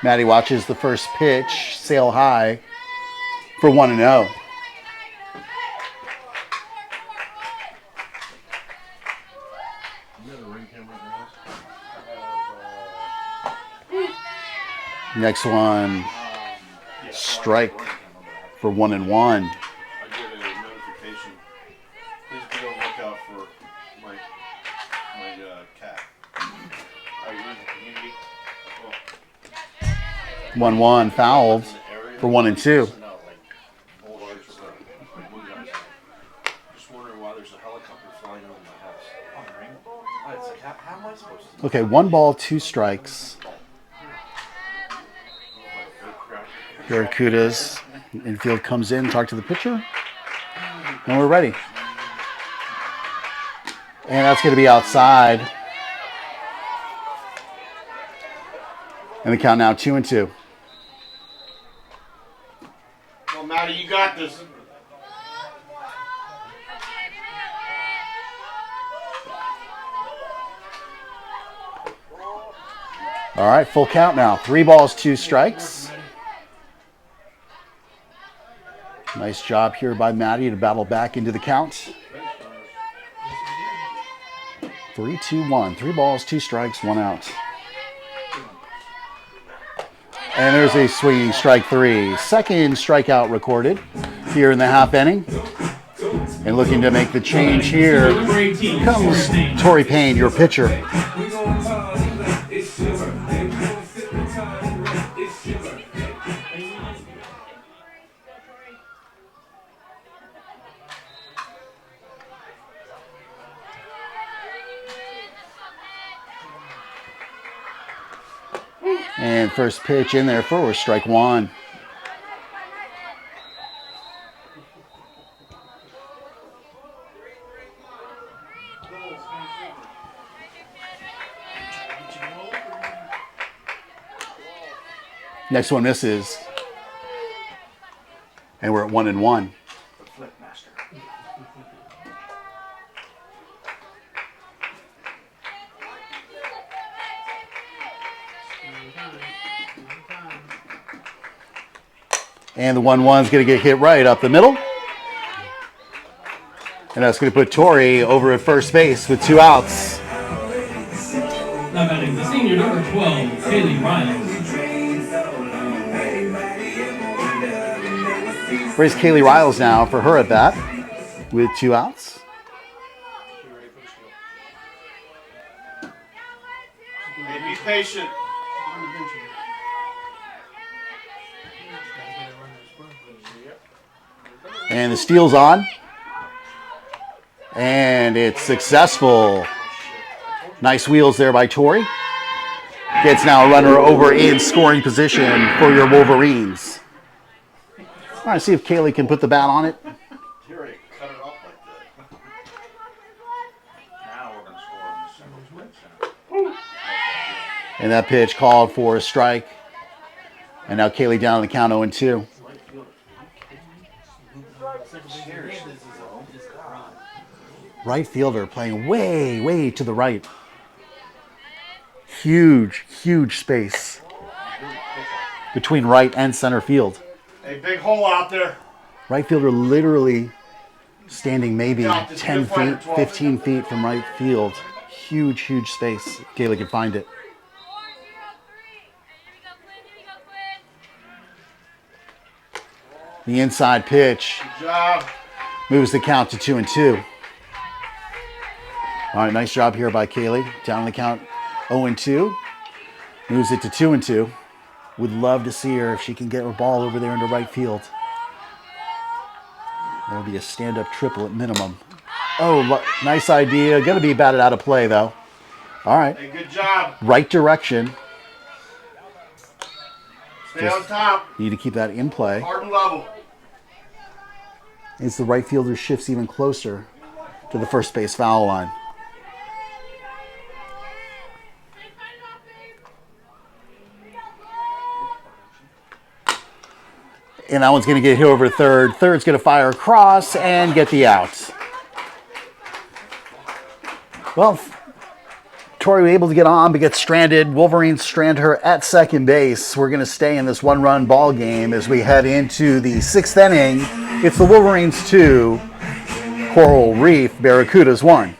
Maddie watches the first pitch sail high for 1-0. Next one, strike for 1-1. I get a notification. Please be on the lookout for my cat. Are you in the community? Well, 1-1 fouled for 1-2. just wondering why there's a helicopter flying over my house. It's like, how am I supposed to? Okay, 1 ball, 2 strikes. Barracudas. Infield comes in, talk to the pitcher. And we're ready. And that's going to be outside. And the count now 2-2. Well, Maddie, you got this. All right, full count now. 3 balls, 2 strikes. Nice job here by Maddie to battle back into the count. 3-2-1. 3 balls, 2 strikes, 1 out. And there's a swinging strike 3. Second strikeout recorded here in the half inning. And looking to make the change here comes Tori Payne, your pitcher. And first pitch in there for strike 1. Next one misses. And we're at 1-1. The flip master. And the 1-1's going to get hit right up the middle. And that's going to put Tori over at first base with 2 outs. Now batting the senior number 12, Kaylee Riles. Where's Kaylee Riles now for her at bat with 2 outs? Hey, be patient. And the steal's on. And it's successful. Nice wheels there by Tori. Gets now a runner over in scoring position for your Wolverines. All right, see if Kaylee can put the bat on it. You already cut it off like that. Now we're going to score on the single twin center. And that pitch called for a strike. And now Kaylee down on the count 0-2. Right fielder playing way, way to the right. Huge, huge space between right and center field. Hey, big hole out there. Right fielder literally standing maybe Yeah, just 10 good fighter, feet, 12. 15 feet from right field. Huge, huge space. Kaylee can find it. The inside pitch Good job. moves the count to 2-2. All right, nice job here by Kaylee. Down on the count 0-2. Moves it to 2-2. Would love to see her if she can get her ball over there into right field. That'll be a stand-up triple at minimum. Oh, nice idea. Going to be batted out of play, though. All right. Hey, good job. Right direction. Stay on top. Need to keep that in play. Hard and level. As the right fielder shifts even closer to the first base foul line. And that one's going to get hit over third. Third's going to fire across and get the out. Well, Tori was able to get on but gets stranded. Wolverines strand her at second base. We're going to stay in this one-run ball game as we head into the 6th inning. It's the Wolverines 2, Coral Reef Barracudas 1.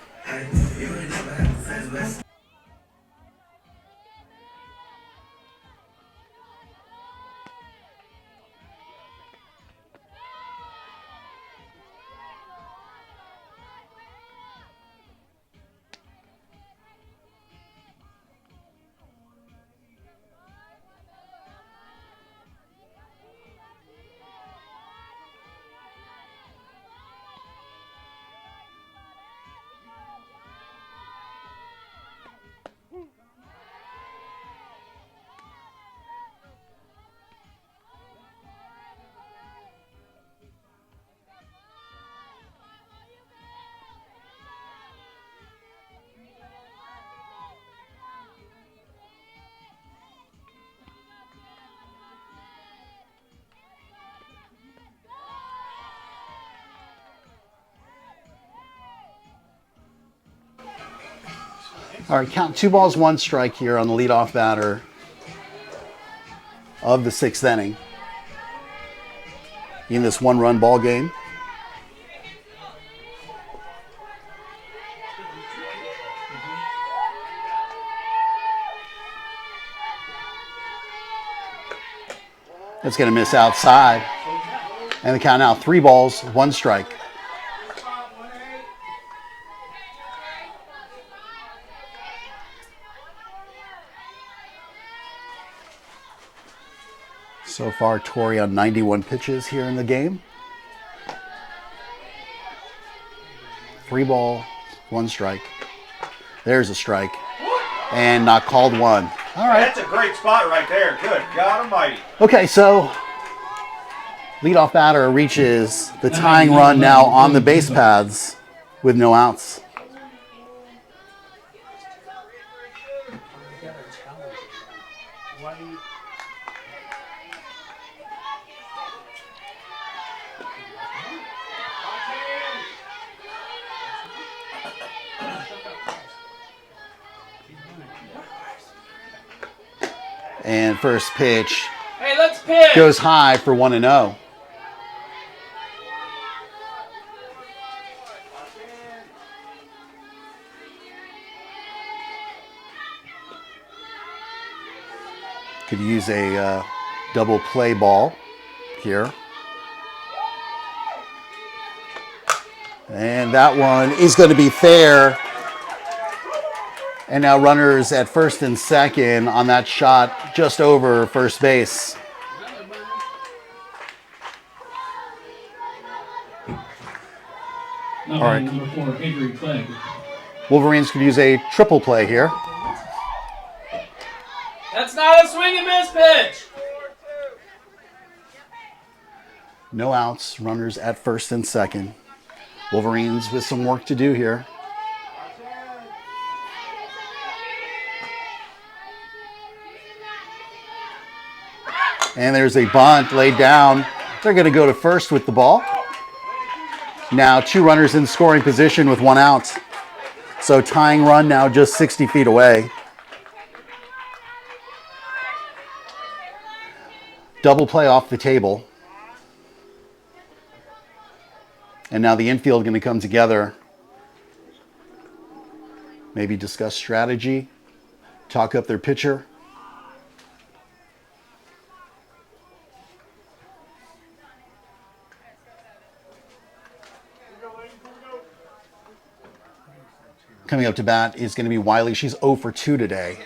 All right, count 2 balls, 1 strike here on the leadoff batter of the 6th inning in this one-run ball game. That's going to miss outside. And the count now 3 balls, 1 strike. So far, Tori on 91 pitches here in the game. 3 ball, 1 strike. There's a strike. And not called 1. All right. That's a great spot right there. Good God almighty. Okay, so leadoff batter reaches the tying run now on the base paths with no outs. And first pitch Hey, let's pitch. goes high for 1-0. Could use a double play ball here. And that one is going to be fair. And now runners at first and second on that shot just over first base. All right. Number 4, Avery Clegg. Wolverines could use a triple play here. That's not a swing and miss pitch. No outs, runners at first and second. Wolverines with some work to do here. And there's a bunt laid down. They're going to go to first with the ball. Now 2 runners in scoring position with 1 out. So tying run now just 60 feet away. Double play off the table. And now the infield going to come together. Maybe discuss strategy. Talk up their pitcher. Coming up to bat is going to be Wiley. She's 0 for 2 today.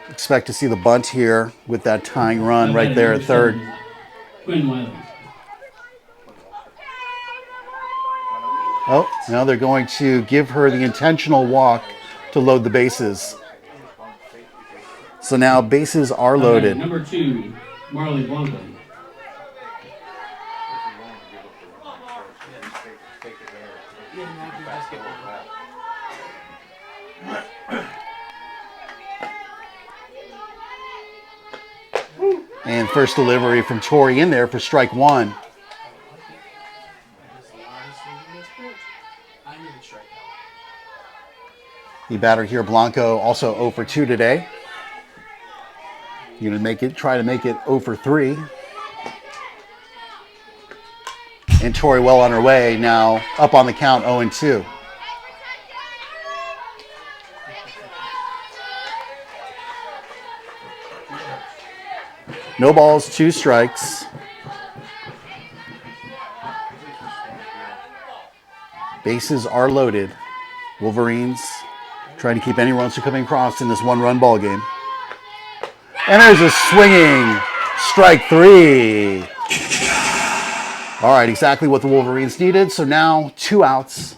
Expect to see the bunt here with that tying run right there at third. Quinn Wiley. Oh, now they're going to give her the intentional walk to load the bases. So now bases are loaded. Number 2, Marley Blanco. And first delivery from Tori in there for strike 1. The batter here, Blanco, also 0 for 2 today. You're going to try to make it 0 for 3. And Tori well on her way, now up on the count 0 and 2. No balls, 2 strikes. Bases are loaded. Wolverines trying to keep any runs from coming across in this 1-run ball game. And there's a swinging strike 3. All right, exactly what the Wolverines needed. So now 2 outs.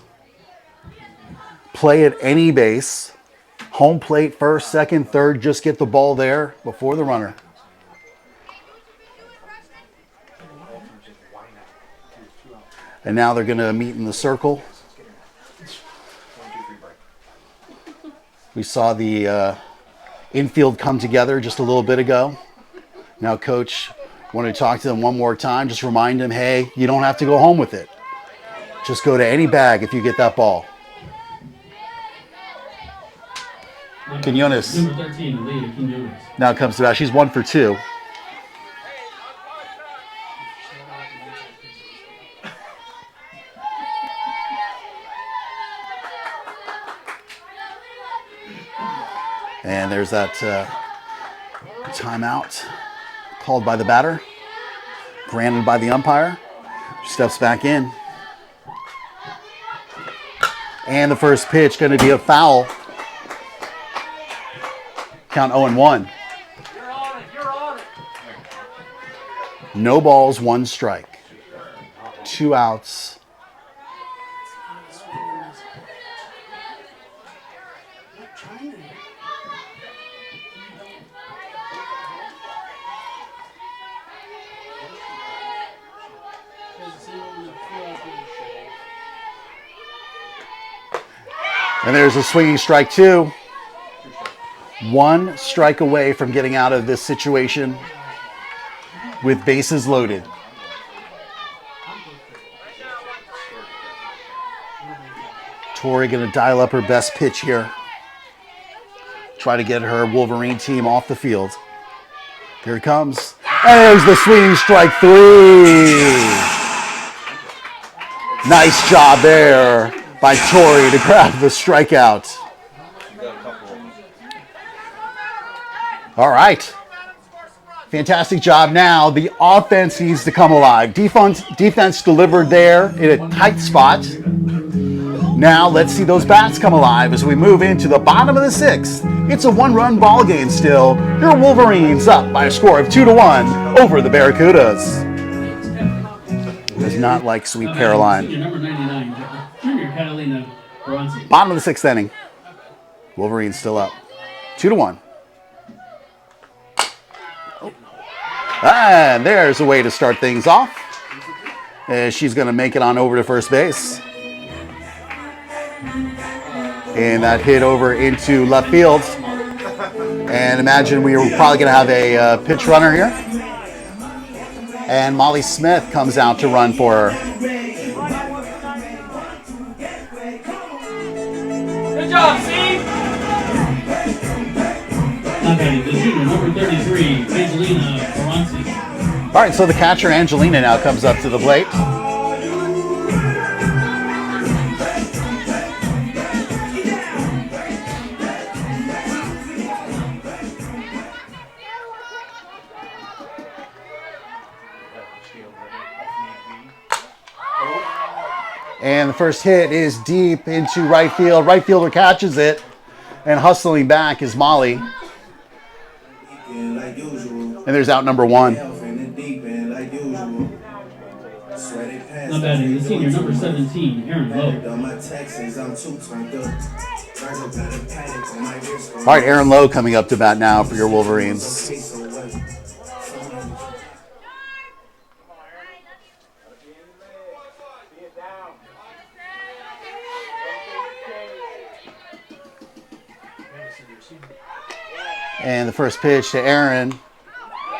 Play at any base. Home plate, first, second, third. Just get the ball there before the runner. And now they're going to meet in the circle. We saw the infield come together just a little bit ago. Now coach wanted to talk to them one more time. Just remind them, hey, you don't have to go home with it. Just go to any bag if you get that ball. Quinones Number 13, Leah Quinones. now comes to bat. She's 1 for 2. And there's that timeout called by the batter, granted by the umpire. Steps back in. And the first pitch going to be a foul. Count 0 and 1. You're on it. You're on it. No balls, 1 strike. 2 outs. And there's a swinging strike 2. 1 strike away from getting out of this situation with bases loaded. Tori going to dial up her best pitch here. Try to get her Wolverine team off the field. Here it comes. There's the swinging strike 3. Nice job there by Tori to grab the strikeout. All right. Fantastic job now. The offense needs to come alive. Defense delivered there in a tight spot. Now let's see those bats come alive as we move into the bottom of the 6th. It's a 1-run ball game still. Your Wolverines up by a score of 2-1 over the Barracudas. Does not like Sweet Caroline. Number 99, Junior Catalina Varsity. Bottom of the 6th inning. Wolverines still up. 2-1. And there's a way to start things off. She's going to make it on over to first base. And that hit over into left field. And imagine we were probably going to have a pitch runner here. And Molly Smith comes out to run for her. Good job, Steve! Okay, the junior, number 33, Angelina Varsity. All right, so the catcher, Angelina, now comes up to the plate. And the first hit is deep into right field. Right fielder catches it. And hustling back is Molly. And there's out number 1. Not batting, the senior, number 17, Aaron Lowe. All right, Aaron Lowe coming up to bat now for your Wolverines. And the first pitch to Aaron.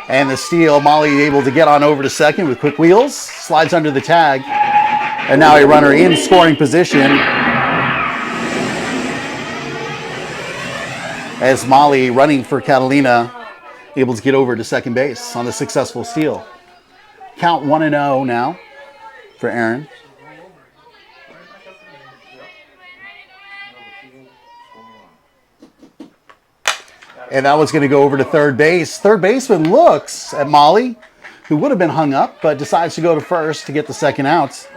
And the steal. Molly able to get on over to second with quick wheels. Slides under the tag. And now a runner in scoring position. As Molly, running for Catalina, able to get over to second base on the successful steal. Count 1-0 now for Aaron. And that was going to go over to third base. Third baseman looks at Molly, who would have been hung up, but decides to go to first to get the second out.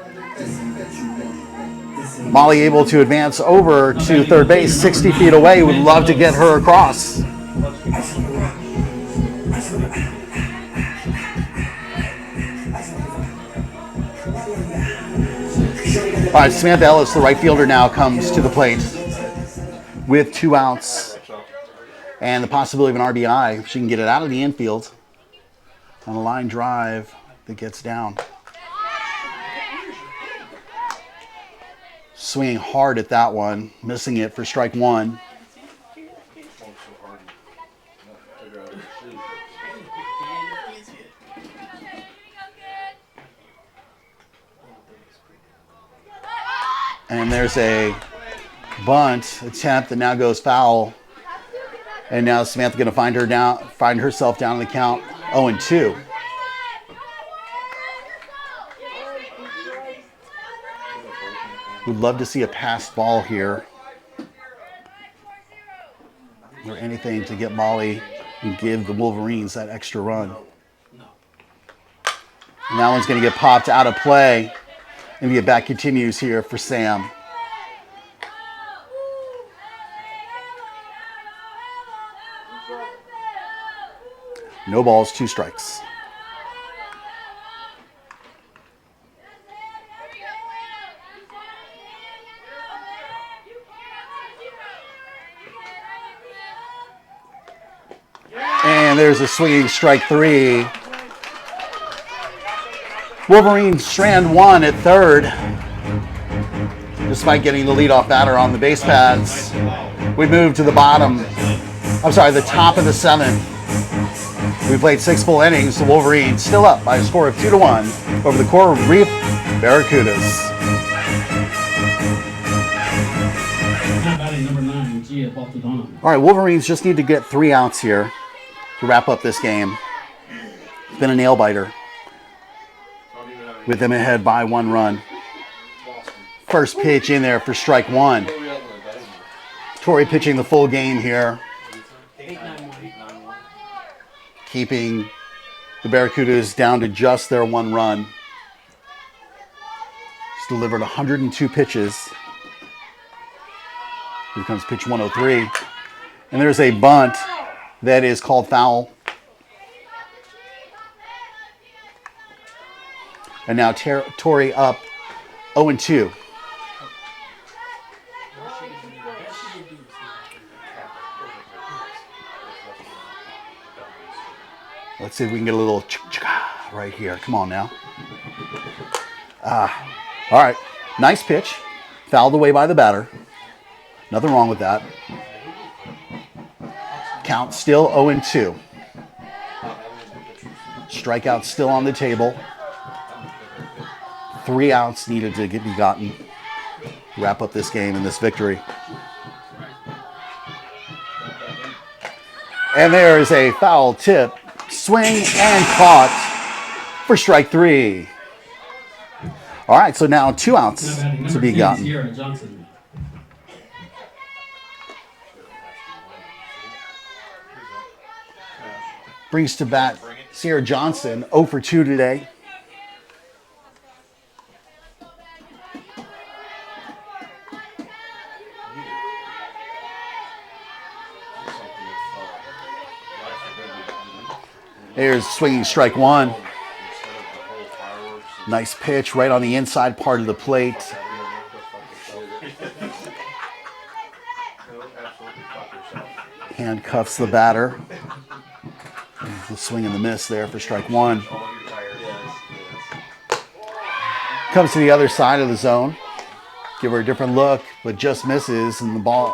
Molly able to advance over to third base, 60 feet away. Would love to get her across. All right, Samantha Ellis, the right fielder, now comes to the plate with 2 outs. And the possibility of an RBI if she can get it out of the infield on a line drive that gets down. Swinging hard at that one, missing it for strike 1. And there's a bunt attempt that now goes foul. And now Samantha going to find herself down in the count 0-2. We'd love to see a passed ball here. Or anything to get Molly and give the Wolverines that extra run. And that one's going to get popped out of play. And the at-bat continues here for Sam. No balls, 2 strikes. And there's a swinging strike 3. Wolverines strand 1 at third. despite getting the leadoff batter on the base pads. We move to the bottom. I'm sorry, the top of the 7th. We played 6 full innings. The Wolverines still up by a score of 2-1 over the Coral Reef Barracudas. Now batting number 9, Gia Baltadona. All right, Wolverines just need to get 3 outs here to wrap up this game. It's been a nail biter with them ahead by 1 run. First pitch in there for strike 1. Torrey pitching the full game here, keeping the Barracudas down to just their 1 run. He's delivered 102 pitches. Here comes pitch 103. And there's a bunt that is called foul. And now Torrey up 0-2. Let's see if we can get a little chicka right here. Come on now. All right. Nice pitch. Fouled away by the batter. Nothing wrong with that. Count still 0-2. Strikeout still on the table. 3 outs needed to be gotten. Wrap up this game and this victory. And there is a foul tip. Swing and caught for strike 3. All right, so now 2 outs to be gotten. Brings to bat Sierra Johnson, 0 for 2 today. Here's swinging strike 1. Nice pitch right on the inside part of the plate. Handcuffs the batter. The swing and the miss there for strike 1. Comes to the other side of the zone. Give her a different look, but just misses, and the ball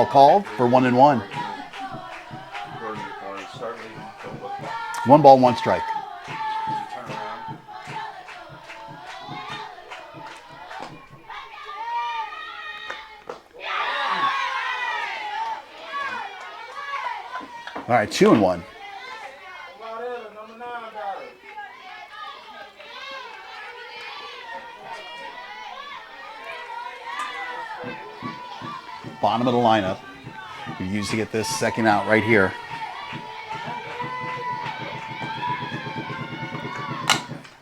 called for 1-1. 1 ball, 1 strike. All right, 2-1. Bottom of the lineup. We used to get this second out right here.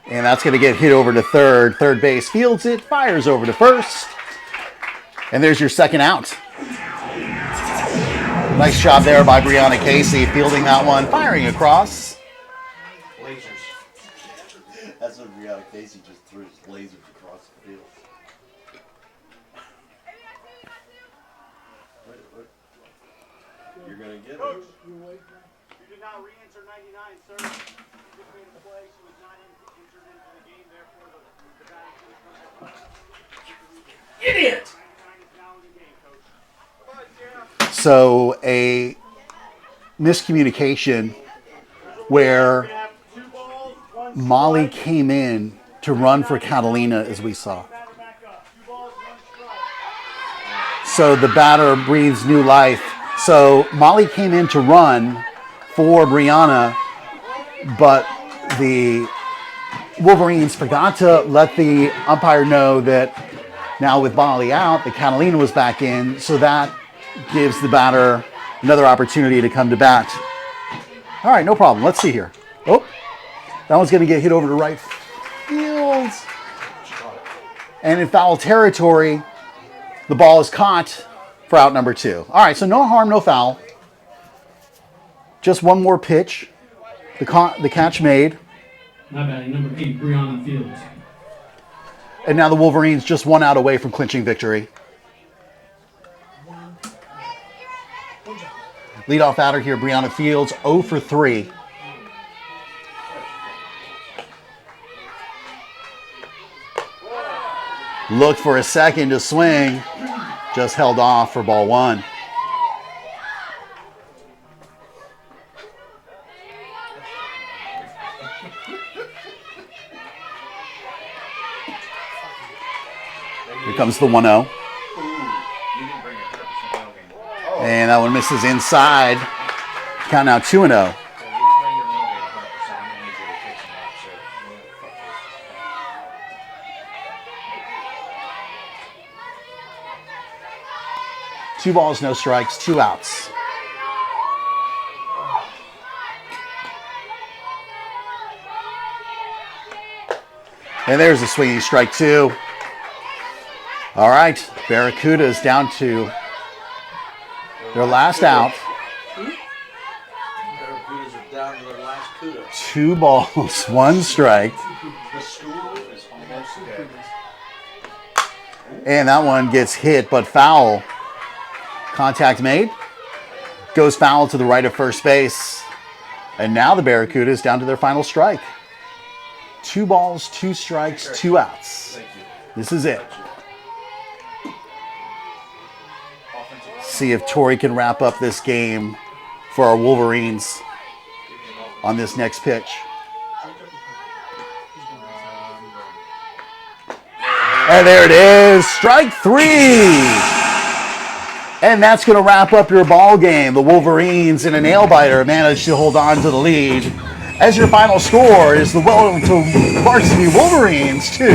And that's going to get hit over to third. Third base fields it, fires over to first. And there's your second out. Nice job there by Brianna Casey, fielding that one, firing across. Lasers. That's what Brianna Casey just threw his lasers across the field. You're going to get it. Coach, you did not re-enter 99, sir. You just made a play. She was not entered into the game, therefore the batting finished. Idiot! 99 is now in the game, coach. So a miscommunication where Molly came in to run for Catalina, as we saw. So the batter breathes new life. So Molly came in to run for Brianna, but the Wolverines forgot to let the umpire know that now with Molly out, the Catalina was back in, so that gives the batter another opportunity to come to bat. All right, no problem. Let's see here. Oh, that one's going to get hit over to right field. And in foul territory, the ball is caught for out number 2. All right, so no harm, no foul. Just one more pitch. The catch made. Now batting number 8, Brianna Fields. And now the Wolverines just 1 out away from clinching victory. Leadoff batter here, Brianna Fields, 0 for 3. Looked for a second to swing. Just held off for ball one. Here comes the 1-0. And that one misses inside. Count now 2-0. Two balls, no strikes, 2 outs. And there's a swinging strike 2. All right, Barracudas down to their last out. Barracudas are down to their last kudos. 2 balls, 1 strike. The stool is almost dead. And that one gets hit, but foul. Contact made. Goes foul to the right of first base. And now the Barracudas down to their final strike. 2 balls, 2 strikes, 2 outs. Thank you. This is it. See if Torrey can wrap up this game for our Wolverines on this next pitch. And there it is, strike 3. And that's going to wrap up your ball game. The Wolverines in a nail-biter managed to hold on to the lead. As your final score is the Wellington Varsity Wolverines 2,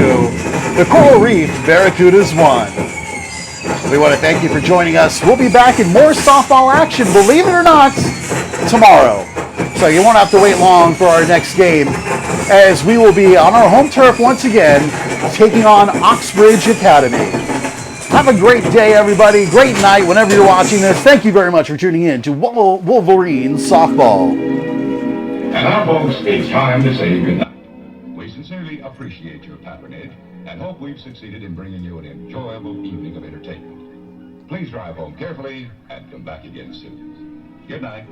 the Coral Reef Barracudas 1. We want to thank you for joining us. We'll be back in more softball action, believe it or not, tomorrow. So you won't have to wait long for our next game, as we will be on our home turf once again, taking on Oxbridge Academy. Have a great day, everybody. Great night whenever you're watching this. Thank you very much for tuning in to Wolverines Softball. And now, folks, it's time to say goodnight. We sincerely appreciate your patronage and hope we've succeeded in bringing you an enjoyable evening of entertainment. Please drive home carefully and come back again soon. Good night.